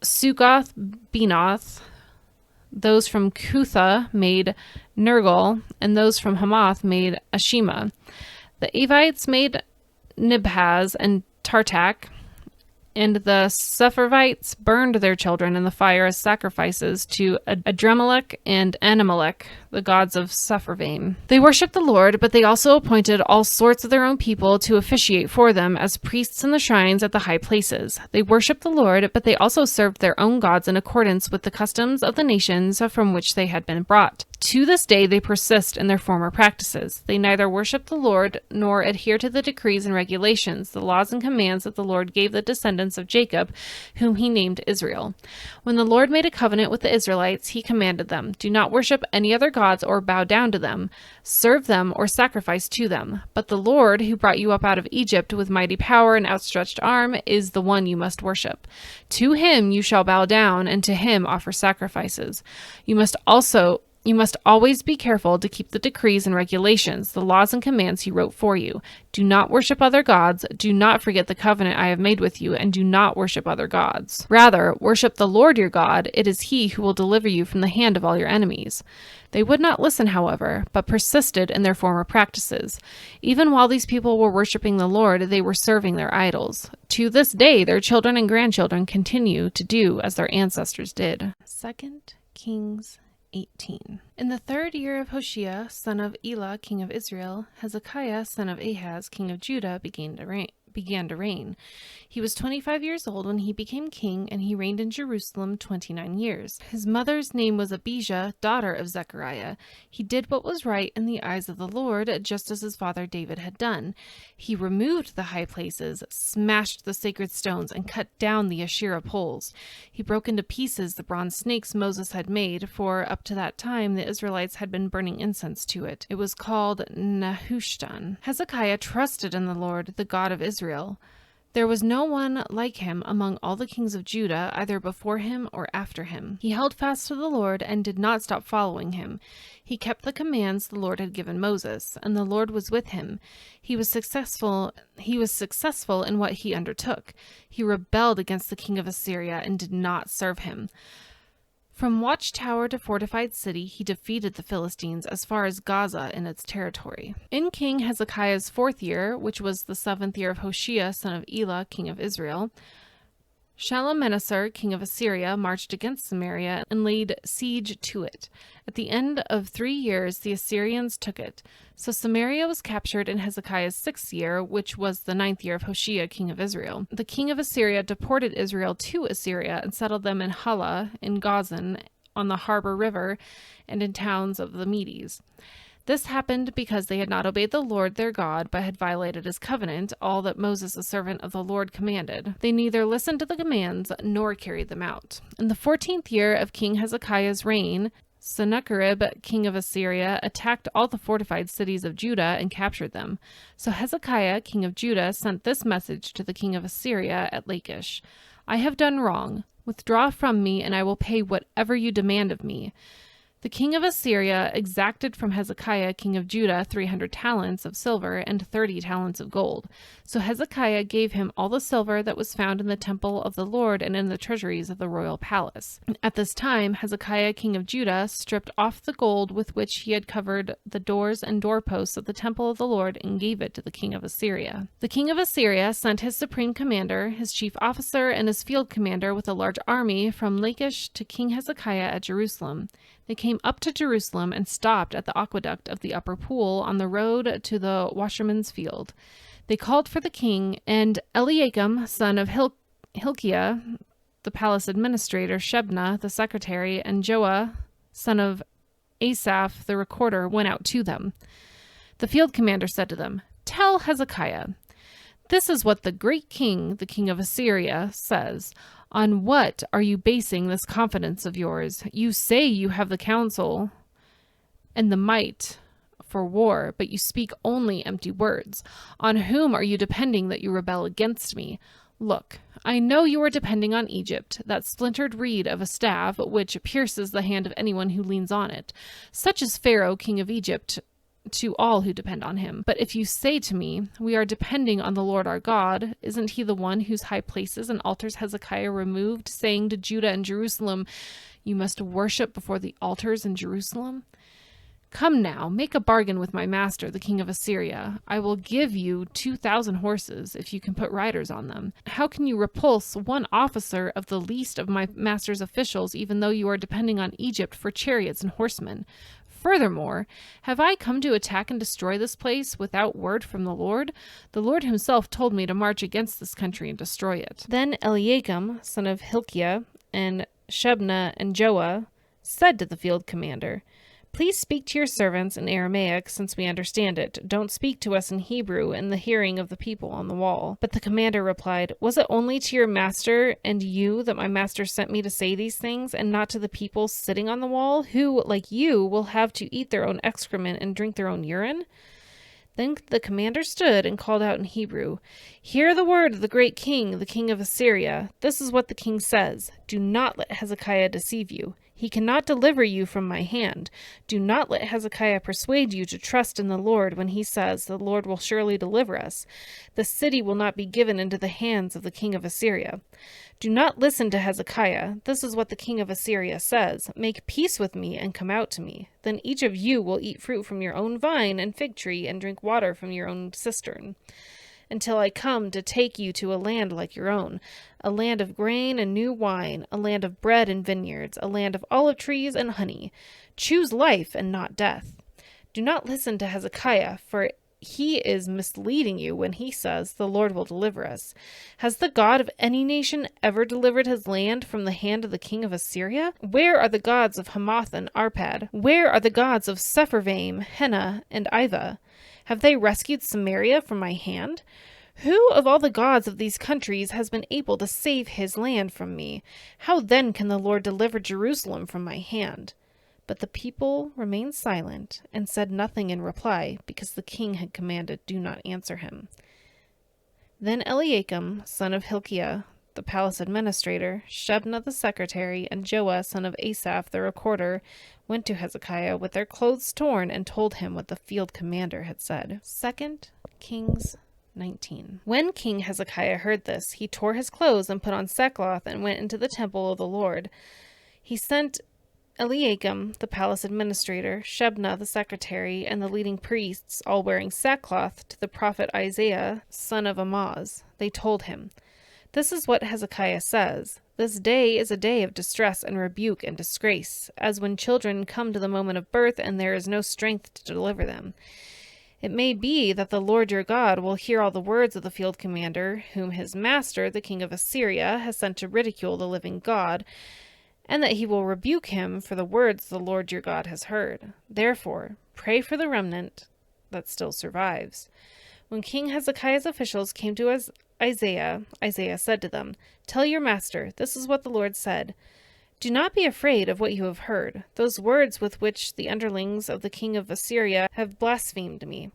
Succoth-Benoth. Those from Cutha made Nergal, and those from Hamath made Ashima. The Avites made Nibhaz and Tartak, and the Sepharvites burned their children in the fire as sacrifices to Adremelech and Anamelech, the gods of Sepharvaim. They worshipped the Lord, but they also appointed all sorts of their own people to officiate for them as priests in the shrines at the high places. They worshipped the Lord, but they also served their own gods in accordance with the customs of the nations from which they had been brought. To this day, they persist in their former practices. They neither worship the Lord nor adhere to the decrees and regulations, the laws and commands that the Lord gave the descendants of Jacob, whom he named Israel. When the Lord made a covenant with the Israelites, he commanded them, "Do not worship any other gods or bow down to them, serve them or sacrifice to them. But the Lord, who brought you up out of Egypt with mighty power and outstretched arm, is the one you must worship. To him you shall bow down, and to him offer sacrifices. You must always be careful to keep the decrees and regulations, the laws and commands he wrote for you. Do not worship other gods. Do not forget the covenant I have made with you, and do not worship other gods. Rather, worship the Lord your God. It is he who will deliver you from the hand of all your enemies." They would not listen, however, but persisted in their former practices. Even while these people were worshiping the Lord, they were serving their idols. To this day, their children and grandchildren continue to do as their ancestors did. 2 Kings 18. In the 3rd year of Hoshea, son of Elah, king of Israel, Hezekiah, son of Ahaz, king of Judah, began to reign. He was 25 years old when he became king, and he reigned in Jerusalem 29 years. His mother's name was Abijah, daughter of Zechariah. He did what was right in the eyes of the Lord, just as his father David had done. He removed the high places, smashed the sacred stones, and cut down the Asherah poles. He broke into pieces the bronze snakes Moses had made, for up to that time the Israelites had been burning incense to it. It was called Nehushtan. Hezekiah trusted in the Lord, the God of Israel. There was no one like him among all the kings of Judah, either before him or after him. He held fast to the Lord and did not stop following him. He kept the commands the Lord had given Moses, and the Lord was with him. He was successful in what he undertook. He rebelled against the king of Assyria and did not serve him. From watchtower to fortified city, he defeated the Philistines as far as Gaza in its territory. In King Hezekiah's 4th year, which was the 7th year of Hoshea, son of Elah, king of Israel, Shalmaneser, king of Assyria, marched against Samaria and laid siege to it. At the end of 3 years, the Assyrians took it. So Samaria was captured in Hezekiah's 6th year, which was the 9th year of Hoshea, king of Israel. The king of Assyria deported Israel to Assyria and settled them in Hala, in Gozan, on the harbor river, and in towns of the Medes. This happened because they had not obeyed the Lord their God, but had violated his covenant, all that Moses, the servant of the Lord, commanded. They neither listened to the commands nor carried them out. In the 14th year of King Hezekiah's reign, Sennacherib, king of Assyria, attacked all the fortified cities of Judah and captured them. So Hezekiah, king of Judah, sent this message to the king of Assyria at Lachish: "I have done wrong. Withdraw from me, and I will pay whatever you demand of me." The king of Assyria exacted from Hezekiah, king of Judah, 300 talents of silver and 30 talents of gold. So Hezekiah gave him all the silver that was found in the temple of the Lord and in the treasuries of the royal palace. At this time, Hezekiah, king of Judah, stripped off the gold with which he had covered the doors and doorposts of the temple of the Lord and gave it to the king of Assyria. The king of Assyria sent his supreme commander, his chief officer, and his field commander with a large army from Lachish to King Hezekiah at Jerusalem. They came up to Jerusalem and stopped at the aqueduct of the upper pool on the road to the washerman's field. They called for the king, and Eliakim, son of Hilkiah, the palace administrator, Shebna, the secretary, and Joah, son of Asaph, the recorder, went out to them. The field commander said to them, "Tell Hezekiah, this is what the great king, the king of Assyria, says. On what are you basing this confidence of yours? You say you have the counsel and the might for war, but you speak only empty words. On whom are you depending that you rebel against me? Look, I know you are depending on Egypt, that splintered reed of a staff which pierces the hand of anyone who leans on it. Such is Pharaoh, king of Egypt, to all who depend on him. But if you say to me, we are depending on the Lord our God, isn't he the one whose high places and altars Hezekiah removed, saying to Judah and Jerusalem, you must worship before the altars in Jerusalem? Come now, make a bargain with my master, the king of Assyria. I will give you 2,000 horses if you can put riders on them. How can you repulse one officer of the least of my master's officials, even though you are depending on Egypt for chariots and horsemen? Furthermore, have I come to attack and destroy this place without word from the Lord? The Lord himself told me to march against this country and destroy it." Then Eliakim, son of Hilkiah, and Shebna and Joah said to the field commander, Please speak to your servants in Aramaic, since we understand it. Don't speak to us in Hebrew in the hearing of the people on the wall." But the commander replied, "Was it only to your master and you that my master sent me to say these things, and not to the people sitting on the wall, who, like you, will have to eat their own excrement and drink their own urine?" Then the commander stood and called out in Hebrew, "Hear the word of the great king, the king of Assyria. This is what the king says. Do not let Hezekiah deceive you. He cannot deliver you from my hand. Do not let Hezekiah persuade you to trust in the Lord when he says, 'The Lord will surely deliver us. The city will not be given into the hands of the king of Assyria.' Do not listen to Hezekiah. This is what the king of Assyria says. 'Make peace with me and come out to me. Then each of you will eat fruit from your own vine and fig tree and drink water from your own cistern, until I come to take you to a land like your own, a land of grain and new wine, a land of bread and vineyards, a land of olive trees and honey. Choose life and not death.' Do not listen to Hezekiah, for he is misleading you when he says, 'The Lord will deliver us.' Has the God of any nation ever delivered his land from the hand of the king of Assyria? Where are the gods of Hamath and Arpad? Where are the gods of Sepharvaim, Hena, and Ivah? Have they rescued Samaria from my hand? Who of all the gods of these countries has been able to save his land from me? How then can the Lord deliver Jerusalem from my hand?" But the people remained silent and said nothing in reply, because the king had commanded, "Do not answer him." Then Eliakim, son of Hilkiah, the palace administrator, Shebna the secretary, and Joah, son of Asaph, the recorder, went to Hezekiah with their clothes torn and told him what the field commander had said. 2 Kings 19. When King Hezekiah heard this, he tore his clothes and put on sackcloth and went into the temple of the Lord. He sent Eliakim, the palace administrator, Shebna, the secretary, and the leading priests, all wearing sackcloth, to the prophet Isaiah, son of Amoz. They told him, "This is what Hezekiah says. This day is a day of distress and rebuke and disgrace, as when children come to the moment of birth and there is no strength to deliver them. It may be that the Lord your God will hear all the words of the field commander, whom his master, the king of Assyria, has sent to ridicule the living God, and that he will rebuke him for the words the Lord your God has heard. Therefore, pray for the remnant that still survives." When King Hezekiah's officials came to Isaiah, Isaiah said to them, "Tell your master, this is what the Lord said. Do not be afraid of what you have heard, those words with which the underlings of the king of Assyria have blasphemed me.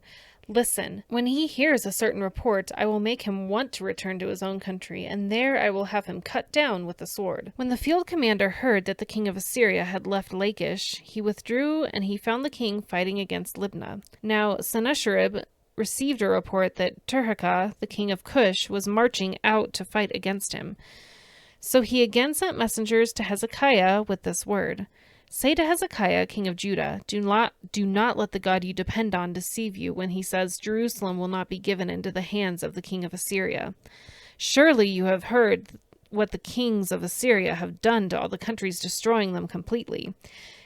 Listen, when he hears a certain report, I will make him want to return to his own country, and there I will have him cut down with the sword." When the field commander heard that the king of Assyria had left Lachish, he withdrew, and he found the king fighting against Libnah. Now Sennacherib received a report that Tirhakah, the king of Cush, was marching out to fight against him. So he again sent messengers to Hezekiah with this word: "Say to Hezekiah, king of Judah, do not let the God you depend on deceive you when he says Jerusalem will not be given into the hands of the king of Assyria. Surely you have heard what the kings of Assyria have done to all the countries, destroying them completely.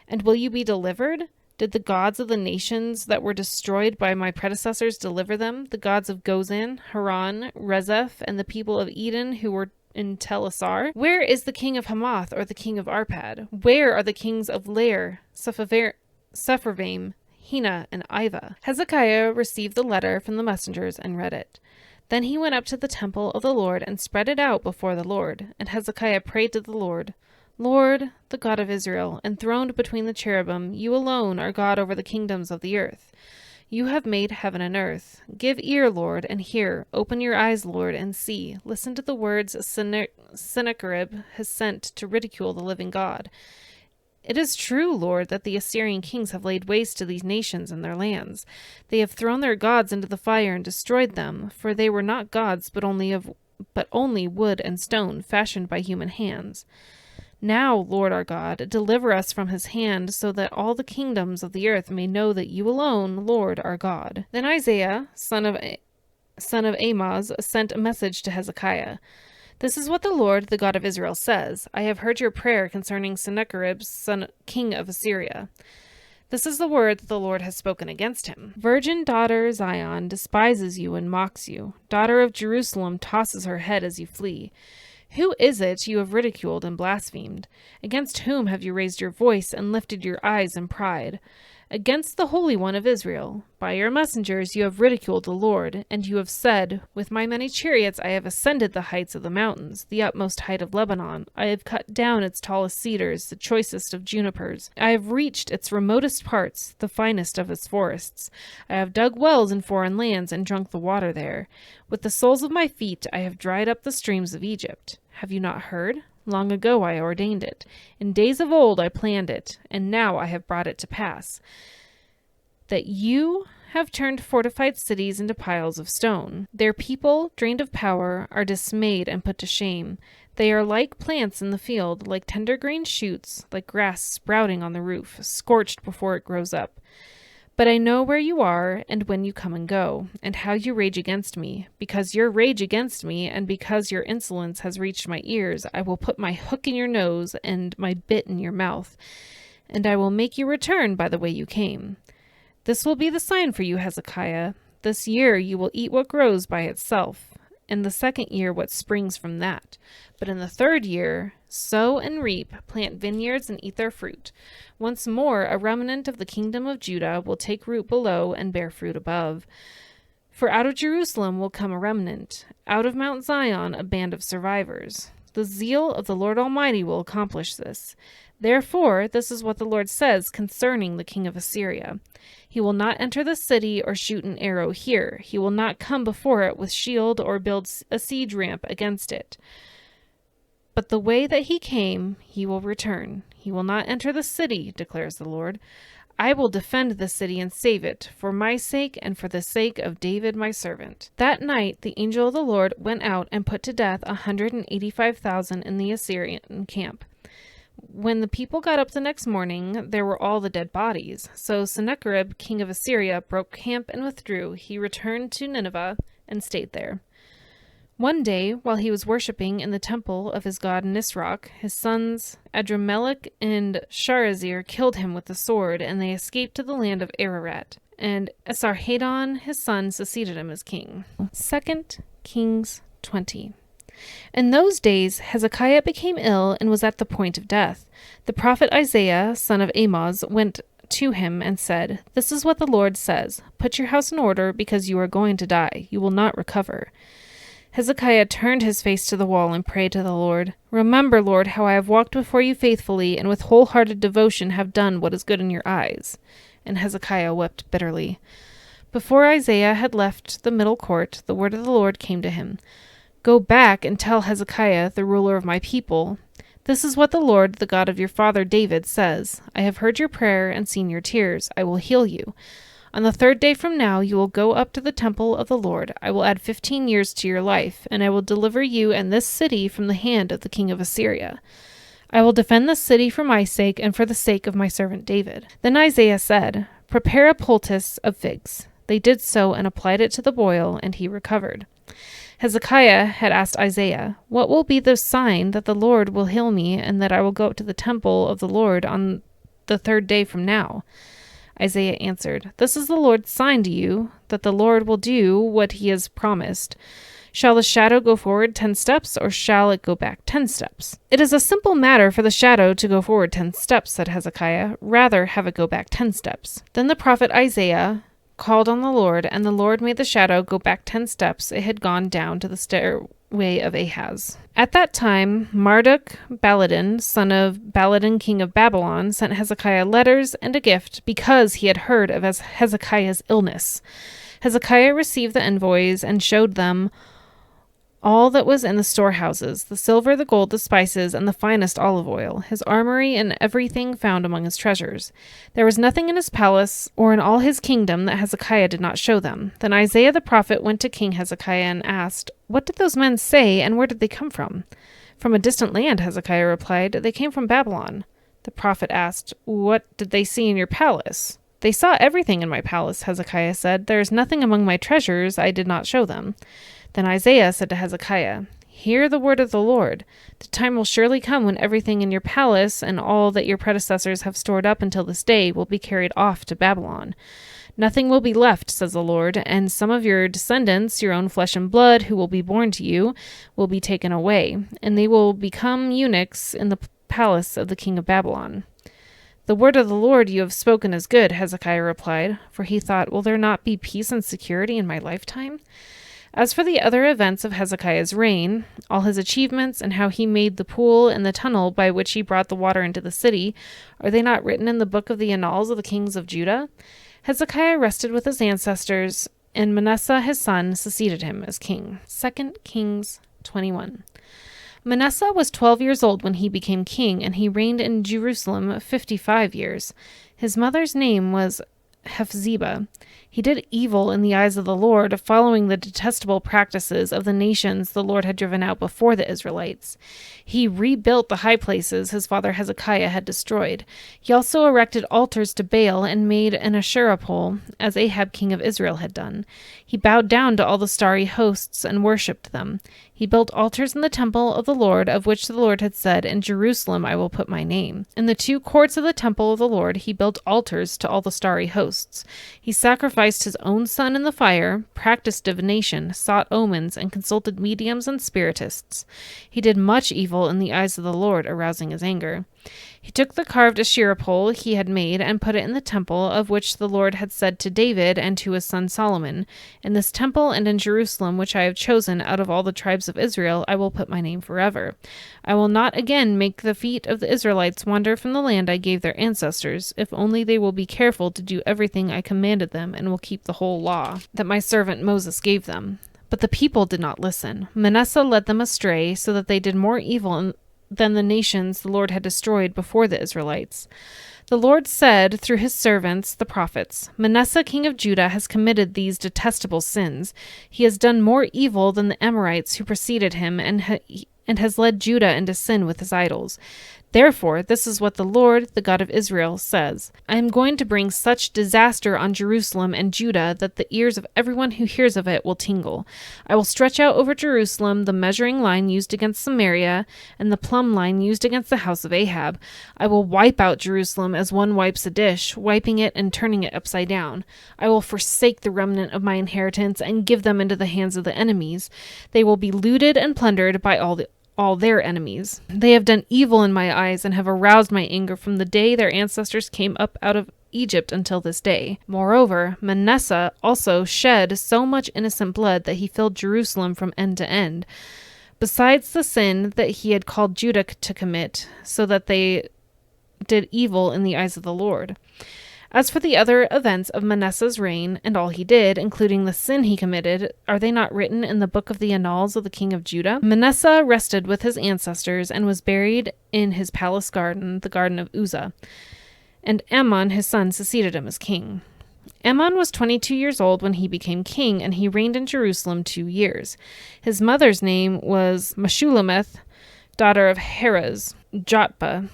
And will you be delivered? Did the gods of the nations that were destroyed by my predecessors deliver them, the gods of Gozan, Haran, Rezeph, and the people of Eden who were in Telassar? Where is the king of Hamath or the king of Arpad? Where are the kings of Lair, Sepharvaim, Hena, and Ivah?" Hezekiah received the letter from the messengers and read it. Then he went up to the temple of the Lord and spread it out before the Lord. And Hezekiah prayed to the Lord, "Lord, the God of Israel, enthroned between the cherubim, you alone are God over the kingdoms of the earth. You have made heaven and earth. Give ear, Lord, and hear. Open your eyes, Lord, and see. Listen to the words Sennacherib has sent to ridicule the living God. It is true, Lord, that the Assyrian kings have laid waste to these nations and their lands. They have thrown their gods into the fire and destroyed them, for they were not gods, but only wood and stone, fashioned by human hands. Now, Lord our God, deliver us from his hand, so that all the kingdoms of the earth may know that you alone, Lord, are God." Then Isaiah, son of Amoz, sent a message to Hezekiah. "This is what the Lord, the God of Israel, says. I have heard your prayer concerning Sennacherib, king of Assyria. This is the word that the Lord has spoken against him. Virgin daughter Zion despises you and mocks you. Daughter of Jerusalem tosses her head as you flee. Who is it you have ridiculed and blasphemed? Against whom have you raised your voice and lifted your eyes in pride? Against the Holy One of Israel. By your messengers you have ridiculed the Lord, and you have said, with my many chariots I have ascended the heights of the mountains, the utmost height of Lebanon. I have cut down its tallest cedars, the choicest of junipers. I have reached its remotest parts, the finest of its forests. I have dug wells in foreign lands and drunk the water there. With the soles of my feet I have dried up the streams of Egypt. Have you not heard? Long ago I ordained it. In days of old I planned it, and now I have brought it to pass, that you have turned fortified cities into piles of stone. Their people, drained of power, are dismayed and put to shame. They are like plants in the field, like tender green shoots, like grass sprouting on the roof, scorched before it grows up. But I know where you are, and when you come and go, and how you rage against me. Because your rage against me, and because your insolence has reached my ears, I will put my hook in your nose, and my bit in your mouth, and I will make you return by the way you came. This will be the sign for you, Hezekiah. This year you will eat what grows by itself, in the second year what springs from that. But in the third year, sow and reap, plant vineyards and eat their fruit. Once more, a remnant of the kingdom of Judah will take root below and bear fruit above. For out of Jerusalem will come a remnant, out of Mount Zion a band of survivors. The zeal of the Lord Almighty will accomplish this. Therefore, this is what the Lord says concerning the king of Assyria. He will not enter the city or shoot an arrow here. He will not come before it with shield or build a siege ramp against it. But the way that he came, he will return. He will not enter the city, declares the Lord. I will defend the city and save it, for my sake and for the sake of David my servant. That night the angel of the Lord went out and put to death 185,000 in the Assyrian camp. When the people got up the next morning, there were all the dead bodies. So Sennacherib, king of Assyria, broke camp and withdrew. He returned to Nineveh and stayed there. One day, while he was worshipping in the temple of his god Nisroch, his sons Adrammelech and Sharezer killed him with the sword, and they escaped to the land of Ararat. And Esarhaddon, his son, succeeded him as king. 2 Kings 20. In those days Hezekiah became ill and was at the point of death. The prophet Isaiah, son of Amoz, went to him and said, "This is what the Lord says, put your house in order, because you are going to die. You will not recover." Hezekiah turned his face to the wall and prayed to the Lord, "Remember, Lord, how I have walked before you faithfully, and with wholehearted devotion have done what is good in your eyes." And Hezekiah wept bitterly. Before Isaiah had left the middle court, the word of the Lord came to him. "Go back and tell Hezekiah, the ruler of my people, this is what the Lord, the God of your father David, says. I have heard your prayer and seen your tears. I will heal you. On the third day from now you will go up to the temple of the Lord. I will add 15 years to your life, and I will deliver you and this city from the hand of the king of Assyria. I will defend this city for my sake and for the sake of my servant David." Then Isaiah said, "Prepare a poultice of figs." They did so and applied it to the boil, and he recovered. Hezekiah had asked Isaiah, "What will be the sign that the Lord will heal me and that I will go up to the temple of the Lord on the third day from now?" Isaiah answered, "This is the Lord's sign to you, that the Lord will do what he has promised. Shall the shadow go forward 10 steps, or shall it go back 10 steps? "It is a simple matter for the shadow to go forward 10 steps, said Hezekiah. "Rather have it go back 10 steps. Then the prophet Isaiah called on the Lord, and the Lord made the shadow go back 10 steps. It had gone down to the stairway of Ahaz. At that time, Marduk-Baladan, son of Baladan, king of Babylon, sent Hezekiah letters and a gift because he had heard of Hezekiah's illness. Hezekiah received the envoys and showed them all that was in the storehouses, the silver, the gold, the spices, and the finest olive oil, his armory, and everything found among his treasures. There was nothing in his palace or in all his kingdom that Hezekiah did not show them. Then Isaiah the prophet went to King Hezekiah and asked, "What did those men say, and where did they come from?" "From a distant land," Hezekiah replied. "They came from Babylon." The prophet asked, "What did they see in your palace?" "They saw everything in my palace," Hezekiah said. "There is nothing among my treasures I did not show them." Then Isaiah said to Hezekiah, "Hear the word of the Lord. The time will surely come when everything in your palace and all that your predecessors have stored up until this day will be carried off to Babylon. Nothing will be left, says the Lord, and some of your descendants, your own flesh and blood, who will be born to you, will be taken away, and they will become eunuchs in the palace of the king of Babylon. The word of the Lord you have spoken is good, Hezekiah replied, for he thought, will there not be peace and security in my lifetime? As for the other events of Hezekiah's reign, all his achievements and how he made the pool and the tunnel by which he brought the water into the city, are they not written in the book of the annals of the kings of Judah? Hezekiah rested with his ancestors, and Manasseh his son succeeded him as king. 2 Kings 21. Manasseh was 12 years old when he became king, and he reigned in Jerusalem 55 years. His mother's name was Hephzibah. He did evil in the eyes of the Lord, following the detestable practices of the nations the Lord had driven out before the Israelites. He rebuilt the high places his father Hezekiah had destroyed. He also erected altars to Baal and made an Asherah pole, as Ahab king of Israel had done. He bowed down to all the starry hosts and worshipped them. He built altars in the temple of the Lord, of which the Lord had said, in Jerusalem I will put my name. In the 2 courts of the temple of the Lord he built altars to all the starry hosts. He sacrificed his own son in the fire, practiced divination, sought omens, and consulted mediums and spiritists. He did much evil in the eyes of the Lord, arousing his anger. He took the carved Asherah pole he had made and put it in the temple of which the Lord had said to David and to his son Solomon, in this temple and in Jerusalem which I have chosen out of all the tribes of Israel, I will put my name forever. I will not again make the feet of the Israelites wander from the land I gave their ancestors, if only they will be careful to do everything I commanded them and will keep the whole law that my servant Moses gave them. But the people did not listen. Manasseh led them astray, so that they did more evil than the nations the Lord had destroyed before the Israelites. The Lord said through his servants, the prophets, Manasseh king of Judah has committed these detestable sins. He has done more evil than the Amorites who preceded him, and has led Judah into sin with his idols. Therefore, this is what the Lord, the God of Israel, says. I am going to bring such disaster on Jerusalem and Judah that the ears of everyone who hears of it will tingle. I will stretch out over Jerusalem the measuring line used against Samaria and the plumb line used against the house of Ahab. I will wipe out Jerusalem as one wipes a dish, wiping it and turning it upside down. I will forsake the remnant of my inheritance and give them into the hands of the enemies. They will be looted and plundered by all their enemies. They have done evil in my eyes and have aroused my anger from the day their ancestors came up out of Egypt until this day. Moreover, Manasseh also shed so much innocent blood that he filled Jerusalem from end to end, besides the sin that he had called Judah to commit, so that they did evil in the eyes of the Lord. As for the other events of Manasseh's reign and all he did, including the sin he committed, are they not written in the book of the annals of the king of Judah? Manasseh rested with his ancestors and was buried in his palace garden, the garden of Uzzah. And Amon his son succeeded him as king. Amon was 22 years old when he became king, and he reigned in Jerusalem 2 years. His mother's name was Meshullemeth, daughter of Harez, Jotbah.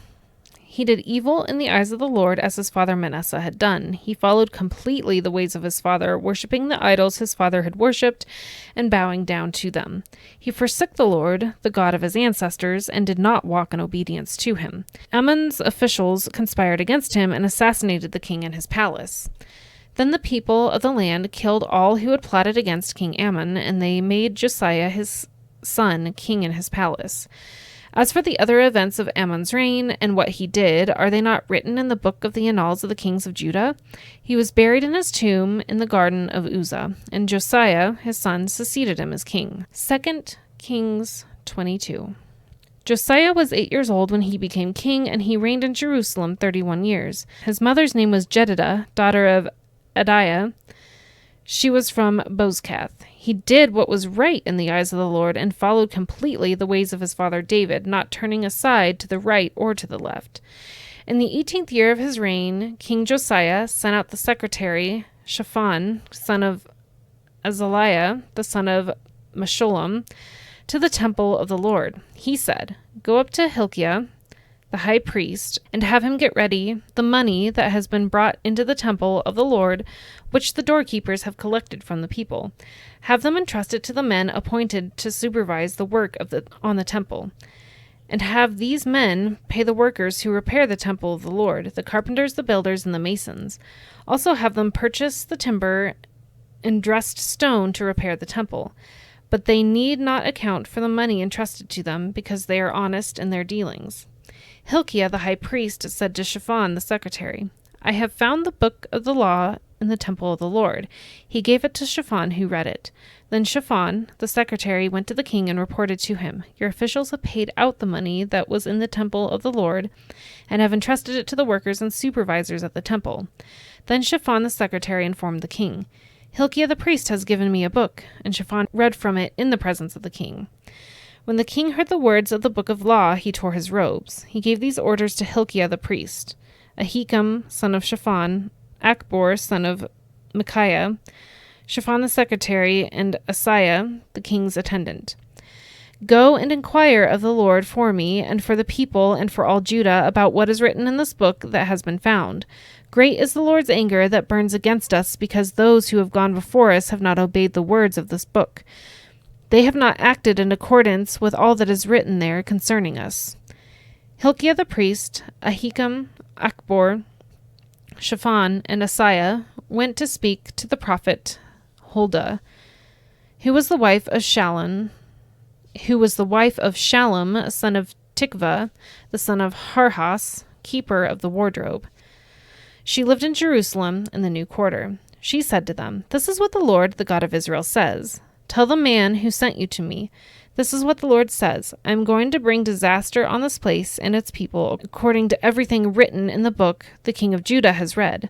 He did evil in the eyes of the Lord as his father Manasseh had done. He followed completely the ways of his father, worshipping the idols his father had worshipped and bowing down to them. He forsook the Lord, the God of his ancestors, and did not walk in obedience to him. Amon's officials conspired against him and assassinated the king in his palace. Then the people of the land killed all who had plotted against King Amon, and they made Josiah his son king in his palace. As for the other events of Amon's reign and what he did, are they not written in the book of the annals of the kings of Judah? He was buried in his tomb in the garden of Uzzah, and Josiah, his son, succeeded him as king. 2 Kings 22. Josiah was 8 years old when he became king, and he reigned in Jerusalem 31 years. His mother's name was Jedidah, daughter of Adiah. She was from Bozkath. He did what was right in the eyes of the Lord and followed completely the ways of his father David, not turning aside to the right or to the left. In the 18th year of his reign, King Josiah sent out the secretary, Shaphan, son of Azaliah, the son of Meshullam, to the temple of the Lord. He said, "Go up to Hilkiah, the high priest, and have him get ready the money that has been brought into the temple of the Lord, which the doorkeepers have collected from the people. Have them entrust it to the men appointed to supervise the work on the temple. and have these men pay the workers who repair the temple of the Lord, the carpenters, the builders, and the masons. Also have them purchase the timber and dressed stone to repair the temple. But they need not account for the money entrusted to them, because they are honest in their dealings. Hilkiah the high priest said to Shaphan the secretary, I have found the book of the law in the temple of the Lord. He gave it to Shaphan, who read it. Then Shaphan the secretary went to the king and reported to him, Your officials have paid out the money that was in the temple of the Lord, and have entrusted it to the workers and supervisors at the temple. Then Shaphan the secretary informed the king, Hilkiah the priest has given me a book, and Shaphan read from it in the presence of the king. When the king heard the words of the book of law, he tore his robes. He gave these orders to Hilkiah the priest, Ahikam, son of Shaphan, Akbor, son of Micaiah, Shaphan the secretary, and Asaiah, the king's attendant. Go and inquire of the Lord for me and for the people and for all Judah about what is written in this book that has been found. Great is the Lord's anger that burns against us, because those who have gone before us have not obeyed the words of this book. They have not acted in accordance with all that is written there concerning us. Hilkiah the priest, Ahikam, Akbor, Shaphan, and Asaiah went to speak to the prophet Huldah, who was the wife of Shallum, son of Tikvah, the son of Harhas, keeper of the wardrobe. She lived in Jerusalem in the new quarter. She said to them, This is what the Lord, the God of Israel, says. Tell the man who sent you to me, This is what the Lord says. I am going to bring disaster on this place and its people, according to everything written in the book the king of Judah has read.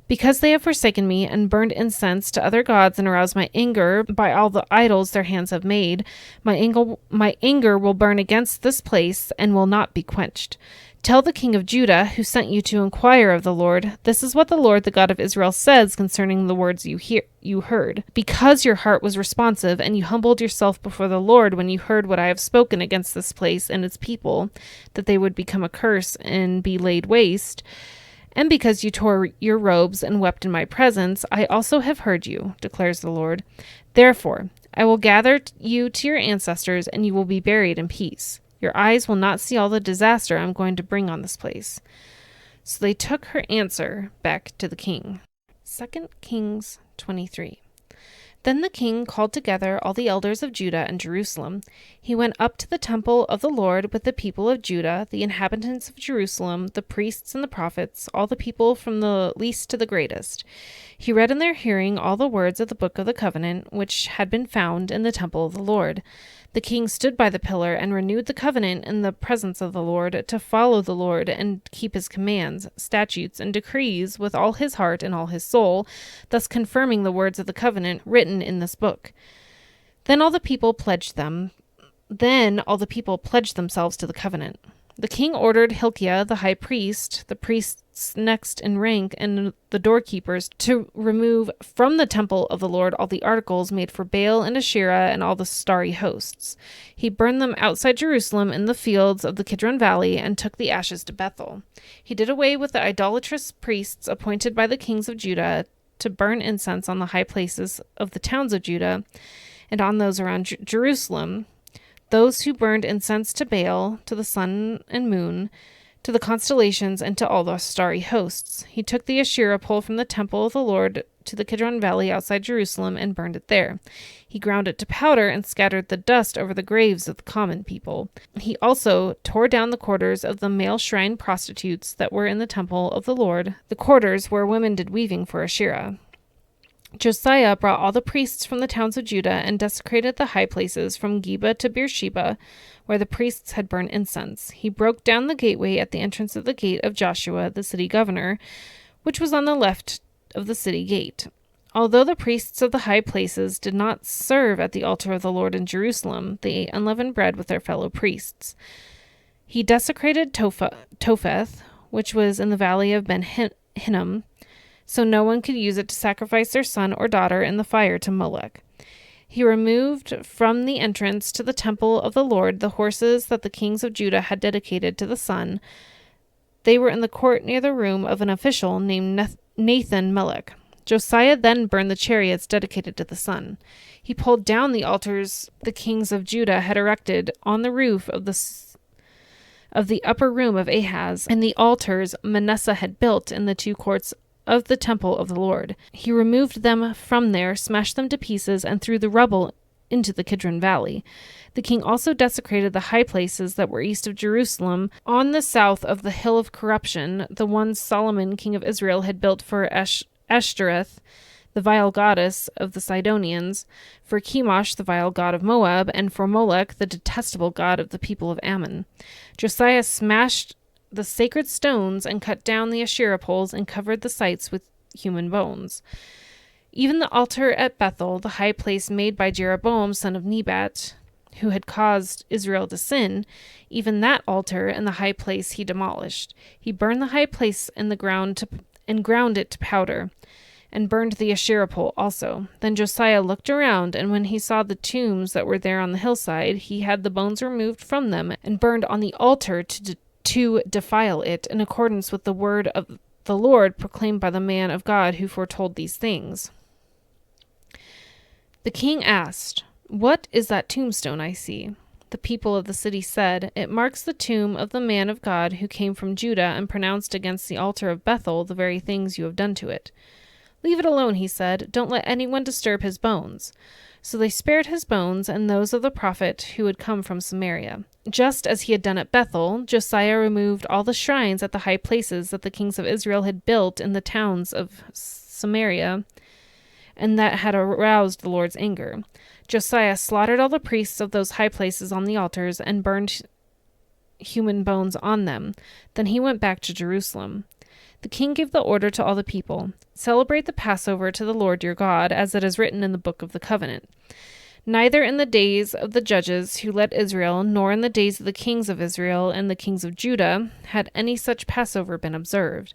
Because they have forsaken me and burned incense to other gods and aroused my anger by all the idols their hands have made, my anger will burn against this place and will not be quenched. Tell the king of Judah, who sent you to inquire of the Lord, This is what the Lord, the God of Israel, says concerning the words you heard. Because your heart was responsive, and you humbled yourself before the Lord when you heard what I have spoken against this place and its people, that they would become a curse and be laid waste, and because you tore your robes and wept in my presence, I also have heard you, declares the Lord. Therefore, I will gather you to your ancestors, and you will be buried in peace. Your eyes will not see all the disaster I'm going to bring on this place. So they took her answer back to the king. 2 Kings 23. Then the king called together all the elders of Judah and Jerusalem. He went up to the temple of the Lord with the people of Judah, the inhabitants of Jerusalem, the priests and the prophets, all the people from the least to the greatest. He read in their hearing all the words of the book of the covenant, which had been found in the temple of the Lord. The king stood by the pillar and renewed the covenant in the presence of the Lord, to follow the Lord and keep his commands, statutes, and decrees with all his heart and all his soul, thus confirming the words of the covenant written in this book. Then all the people pledged themselves to the covenant. The king ordered Hilkiah the high priest, the priests next in rank, and the doorkeepers to remove from the temple of the Lord all the articles made for Baal and Asherah and all the starry hosts. He burned them outside Jerusalem in the fields of the Kidron Valley and took the ashes to Bethel. He did away with the idolatrous priests appointed by the kings of Judah to burn incense on the high places of the towns of Judah and on those around Jerusalem, those who burned incense to Baal, to the sun and moon, to the constellations, and to all the starry hosts. He took the Asherah pole from the temple of the Lord to the Kidron Valley outside Jerusalem and burned it there. He ground it to powder and scattered the dust over the graves of the common people. He also tore down the quarters of the male shrine prostitutes that were in the temple of the Lord, the quarters where women did weaving for Asherah. Josiah brought all the priests from the towns of Judah and desecrated the high places from Geba to Beersheba, where the priests had burned incense. He broke down the gateway at the entrance of the gate of Joshua, the city governor, which was on the left of the city gate. Although the priests of the high places did not serve at the altar of the Lord in Jerusalem, they ate unleavened bread with their fellow priests. He desecrated Topheth, which was in the valley of Ben Hinnom, so no one could use it to sacrifice their son or daughter in the fire to Molech. He removed from the entrance to the temple of the Lord the horses that the kings of Judah had dedicated to the sun. They were in the court near the room of an official named Nathan Melech. Josiah then burned the chariots dedicated to the sun. He pulled down the altars the kings of Judah had erected on the roof of the of the upper room of Ahaz, and the altars Manasseh had built in the 2 courts of the temple of the Lord. He removed them from there, smashed them to pieces, and threw the rubble into the Kidron Valley. The king also desecrated the high places that were east of Jerusalem, on the south of the Hill of Corruption, the ones Solomon, king of Israel, had built for Ashtoreth, the vile goddess of the Sidonians, for Chemosh, the vile god of Moab, and for Molech, the detestable god of the people of Ammon. Josiah smashed the sacred stones and cut down the Asherah poles and covered the sites with human bones. Even the altar at Bethel, the high place made by Jeroboam, son of Nebat, who had caused Israel to sin, even that altar and the high place he demolished. He burned the high place in the ground and ground it to powder, and burned the Asherah pole also. Then Josiah looked around, and when he saw the tombs that were there on the hillside, he had the bones removed from them and burned on the altar to defile it, in accordance with the word of the Lord proclaimed by the man of God who foretold these things. The king asked, "What is that tombstone I see?" The people of the city said, "It marks the tomb of the man of God who came from Judah and pronounced against the altar of Bethel the very things you have done to it." "Leave it alone," he said. "Don't let anyone disturb his bones." So they spared his bones and those of the prophet who had come from Samaria. Just as he had done at Bethel, Josiah removed all the shrines at the high places that the kings of Israel had built in the towns of Samaria, and that had aroused the Lord's anger. Josiah slaughtered all the priests of those high places on the altars and burned human bones on them. Then he went back to Jerusalem. The king gave the order to all the people, "Celebrate the Passover to the Lord your God, as it is written in the book of the covenant." Neither in the days of the judges who led Israel, nor in the days of the kings of Israel and the kings of Judah, had any such Passover been observed.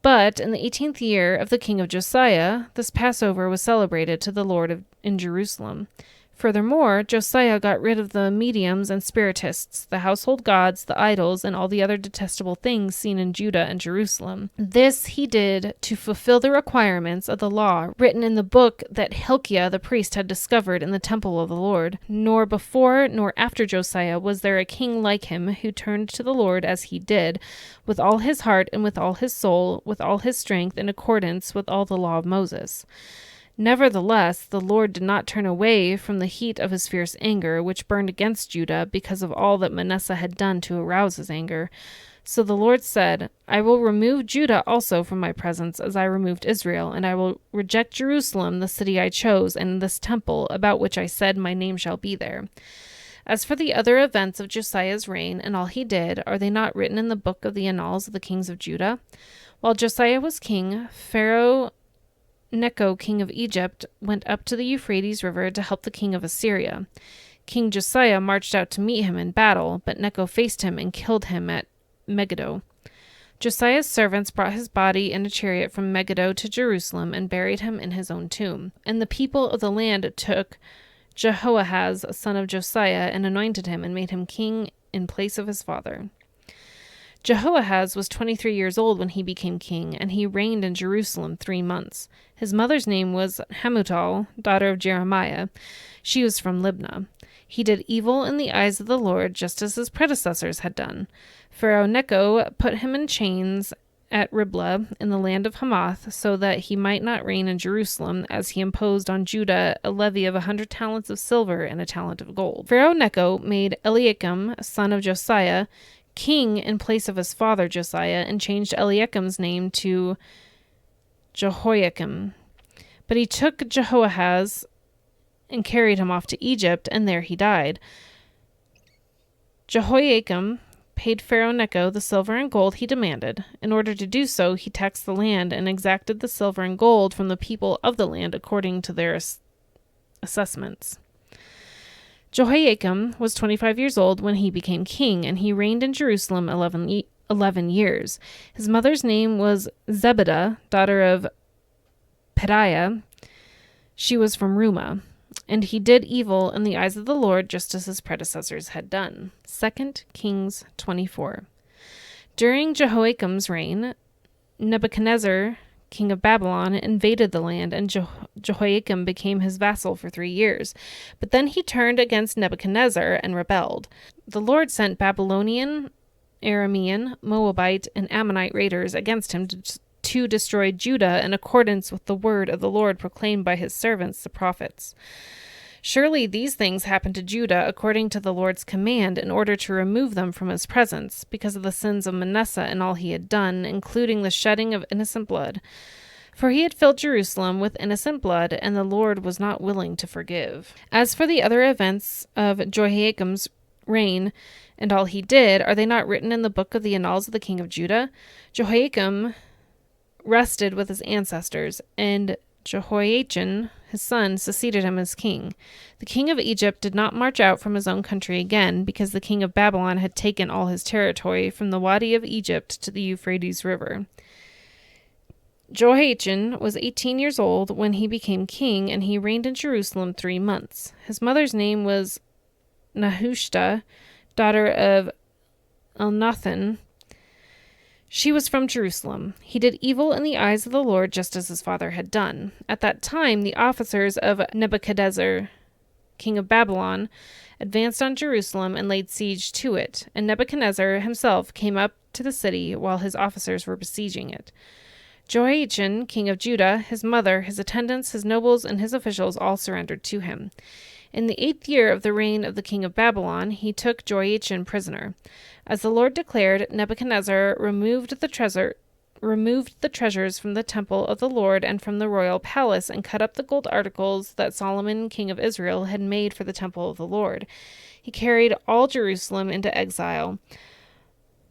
But in the 18th year of the king of Josiah, this Passover was celebrated to the Lord in Jerusalem. Furthermore, Josiah got rid of the mediums and spiritists, the household gods, the idols, and all the other detestable things seen in Judah and Jerusalem. This he did to fulfill the requirements of the law written in the book that Hilkiah the priest had discovered in the temple of the Lord. Nor before nor after Josiah was there a king like him who turned to the Lord as he did, with all his heart and with all his soul, with all his strength, in accordance with all the law of Moses. Nevertheless, the Lord did not turn away from the heat of his fierce anger, which burned against Judah because of all that Manasseh had done to arouse his anger. So the Lord said, "I will remove Judah also from my presence, as I removed Israel, and I will reject Jerusalem, the city I chose, and this temple, about which I said my name shall be there." As for the other events of Josiah's reign and all he did, are they not written in the book of the annals of the kings of Judah? While Josiah was king, Pharaoh Necho, king of Egypt, went up to the Euphrates River to help the king of Assyria. King Josiah marched out to meet him in battle, but Necho faced him and killed him at Megiddo. Josiah's servants brought his body in a chariot from Megiddo to Jerusalem and buried him in his own tomb. And the people of the land took Jehoahaz, son of Josiah, and anointed him and made him king in place of his father. Jehoahaz was 23 years old when he became king, and he reigned in Jerusalem 3 months. His mother's name was Hamutal, daughter of Jeremiah. She was from Libnah. He did evil in the eyes of the Lord, just as his predecessors had done. Pharaoh Necho put him in chains at Riblah in the land of Hamath, so that he might not reign in Jerusalem, as he imposed on Judah a levy of 100 talents of silver and a talent of gold. Pharaoh Necho made Eliakim, son of Josiah, king in place of his father Josiah, and changed Eliakim's name to Jehoiakim. But he took Jehoahaz and carried him off to Egypt, and there he died. Jehoiakim paid Pharaoh Necho the silver and gold he demanded. In order to do so, he taxed the land and exacted the silver and gold from the people of the land according to their assessments. Jehoiakim was 25 years old when he became king, and he reigned in Jerusalem 11 years. His mother's name was Zebedah, daughter of Pedaiah. She was from Rumah. And he did evil in the eyes of the Lord, just as his predecessors had done. 2 Kings 24. During Jehoiakim's reign, Nebuchadnezzar, king of Babylon, invaded the land, and Jehoiakim became his vassal for 3 years. But then he turned against Nebuchadnezzar and rebelled. The Lord sent Babylonian Aramean, Moabite, and Ammonite raiders against him to destroy Judah in accordance with the word of the Lord proclaimed by his servants, the prophets. Surely these things happened to Judah according to the Lord's command in order to remove them from his presence, because of the sins of Manasseh and all he had done, including the shedding of innocent blood. For he had filled Jerusalem with innocent blood, and the Lord was not willing to forgive. As for the other events of Jehoiakim's reign and all he did, are they not written in the book of the annals of the king of Judah? Jehoiakim rested with his ancestors, and Jehoiachin, his son, succeeded him as king. The king of Egypt did not march out from his own country again, because the king of Babylon had taken all his territory from the Wadi of Egypt to the Euphrates River. Jehoiachin was 18 years old when he became king, and he reigned in Jerusalem 3 months. His mother's name was Nehushta, daughter of Elnathan. She was from Jerusalem. He did evil in the eyes of the Lord, just as his father had done. At that time, the officers of Nebuchadnezzar, king of Babylon, advanced on Jerusalem and laid siege to it, and Nebuchadnezzar himself came up to the city while his officers were besieging it. Jehoiachin, king of Judah, his mother, his attendants, his nobles, and his officials all surrendered to him. In the 8th year of the reign of the king of Babylon, he took Jehoiachin prisoner. As the Lord declared, Nebuchadnezzar removed the treasures from the temple of the Lord and from the royal palace, and cut up the gold articles that Solomon, king of Israel, had made for the temple of the Lord. He carried all Jerusalem into exile,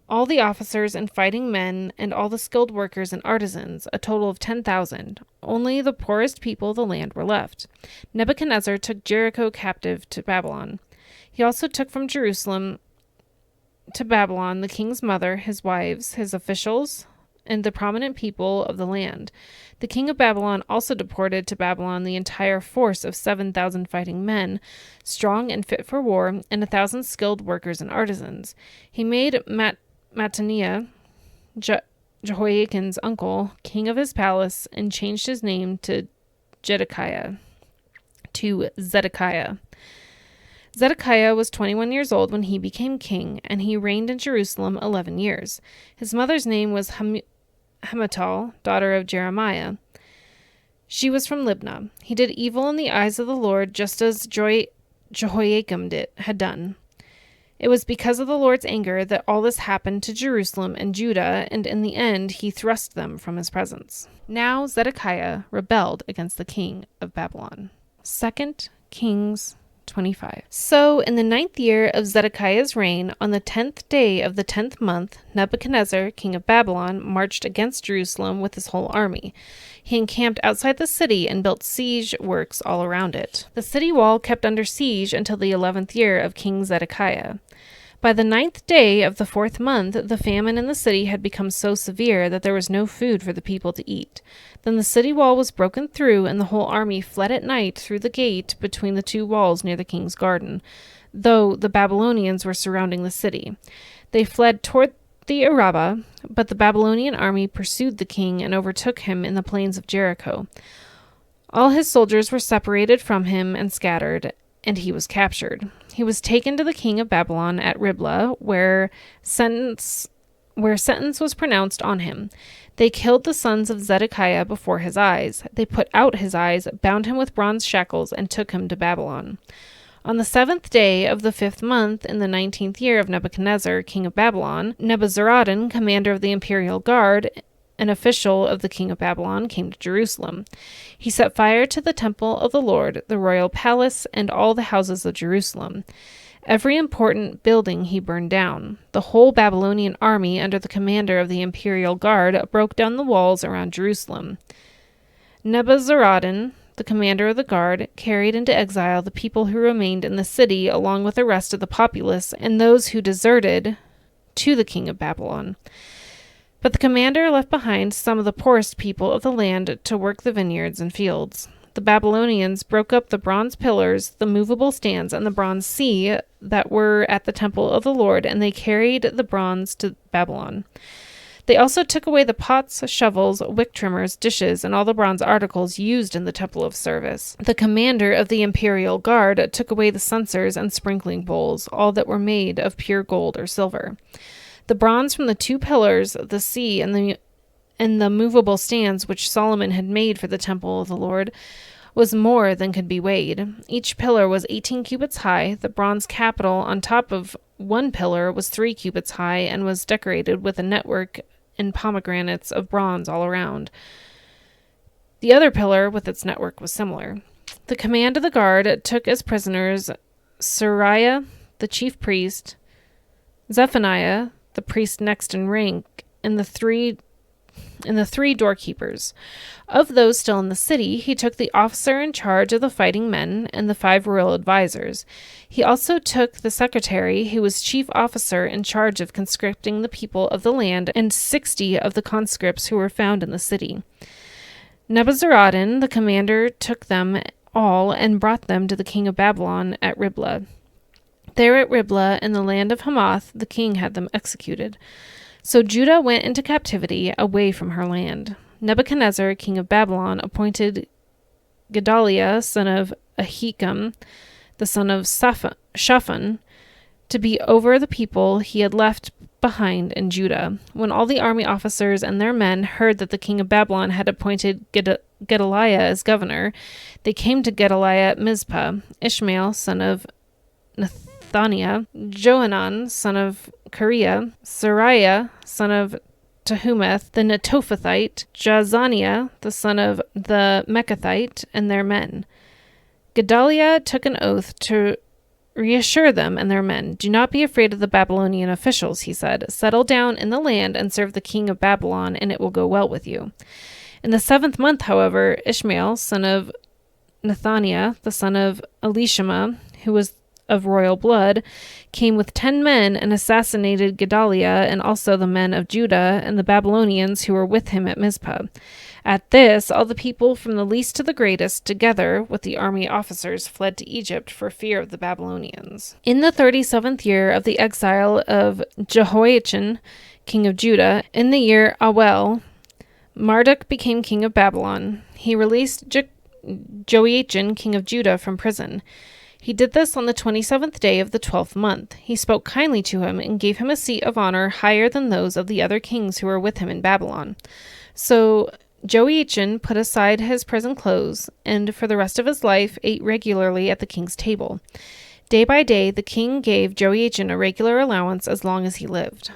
all the officers and fighting men, and all the skilled workers and artisans, a total of 10,000. Only the poorest people of the land were left. Nebuchadnezzar took Jericho captive to Babylon. He also took from Jerusalem to Babylon the king's mother, his wives, his officials, and the prominent people of the land. The king of Babylon also deported to Babylon the entire force of 7,000 fighting men, strong and fit for war, and 1,000 skilled workers and artisans. He made Mattaniah, Jehoiakin's uncle, king of his palace, and changed his name to Zedekiah. Zedekiah was 21 years old when he became king, and he reigned in Jerusalem 11 years. His mother's name was Hamutal, daughter of Jeremiah. She was from Libnah. He did evil in the eyes of the Lord, just as Jehoiakim had done. It was because of the Lord's anger that all this happened to Jerusalem and Judah, and in the end he thrust them from his presence. Now Zedekiah rebelled against the king of Babylon. 2 Kings 25. So in the 9th year of Zedekiah's reign, on the 10th day of the 10th month, Nebuchadnezzar, king of Babylon, marched against Jerusalem with his whole army. He encamped outside the city and built siege works all around it. The city wall kept under siege until the 11th year of King Zedekiah. By the 9th day of the 4th month, the famine in the city had become so severe that there was no food for the people to eat. Then the city wall was broken through, and the whole army fled at night through the gate between the 2 walls near the king's garden, though the Babylonians were surrounding the city. They fled toward the Arabah, but the Babylonian army pursued the king and overtook him in the plains of Jericho. All his soldiers were separated from him and scattered, and he was captured. He was taken to the king of Babylon at Riblah, where sentence was pronounced on him. They killed the sons of Zedekiah before his eyes. They put out his eyes, bound him with bronze shackles, and took him to Babylon. On the 7th day of the 5th month, in the 19th year of Nebuchadnezzar, king of Babylon, Nebuzaradan, commander of the imperial guard, an official of the king of Babylon, came to Jerusalem. He set fire to the temple of the Lord, the royal palace, and all the houses of Jerusalem. Every important building he burned down. The whole Babylonian army, under the commander of the imperial guard, broke down the walls around Jerusalem. Nebuzaradan, the commander of the guard, carried into exile the people who remained in the city, along with the rest of the populace and those who deserted to the king of Babylon. But the commander left behind some of the poorest people of the land to work the vineyards and fields. The Babylonians broke up the bronze pillars, the movable stands, and the bronze sea that were at the temple of the Lord, and they carried the bronze to Babylon. They also took away the pots, shovels, wick trimmers, dishes, and all the bronze articles used in the temple of service. The commander of the imperial guard took away the censers and sprinkling bowls, all that were made of pure gold or silver. The bronze from the 2 pillars of the sea and the movable stands which Solomon had made for the temple of the Lord was more than could be weighed. Each pillar was 18 cubits high. The bronze capital on top of one pillar was 3 cubits high and was decorated with a network and pomegranates of bronze all around. The other pillar with its network was similar. The command of the guard took as prisoners Seraiah, the chief priest, Zephaniah, the priest next in rank, and the three doorkeepers. Of those still in the city, he took the officer in charge of the fighting men and the 5 royal advisors. He also took the secretary, who was chief officer in charge of conscripting the people of the land, and 60 of the conscripts who were found in the city. Nebuzaradan, the commander, took them all and brought them to the king of Babylon at Riblah. There at Riblah, in the land of Hamath, the king had them executed. So Judah went into captivity away from her land. Nebuchadnezzar, king of Babylon, appointed Gedaliah, son of Ahikam, the son of Shaphan, to be over the people he had left behind in Judah. When all the army officers and their men heard that the king of Babylon had appointed Gedaliah as governor, they came to Gedaliah at Mizpah. Ishmael, son of Nethaniah, Johanan, son of Kareah, Seraiah, son of Tehumeth, the Netophathite, Jazaniah, the son of the Mechathite, and their men. Gedaliah took an oath to reassure them and their men. Do not be afraid of the Babylonian officials, he said. Settle down in the land and serve the king of Babylon, and it will go well with you. In the 7th month, however, Ishmael, son of Nethaniah, the son of Elishama, who was of royal blood, came with 10 men and assassinated Gedaliah and also the men of Judah and the Babylonians who were with him at Mizpah. At this, all the people from the least to the greatest, together with the army officers, fled to Egypt for fear of the Babylonians. In the 37th year of the exile of Jehoiachin, king of Judah, in the year Awel, Marduk became king of Babylon. He released Joachim, king of Judah, from prison. He did this on the 27th day of the 12th month. He spoke kindly to him and gave him a seat of honor higher than those of the other kings who were with him in Babylon. So Joachim put aside his prison clothes and for the rest of his life ate regularly at the king's table. Day by day, the king gave Joachim a regular allowance as long as he lived.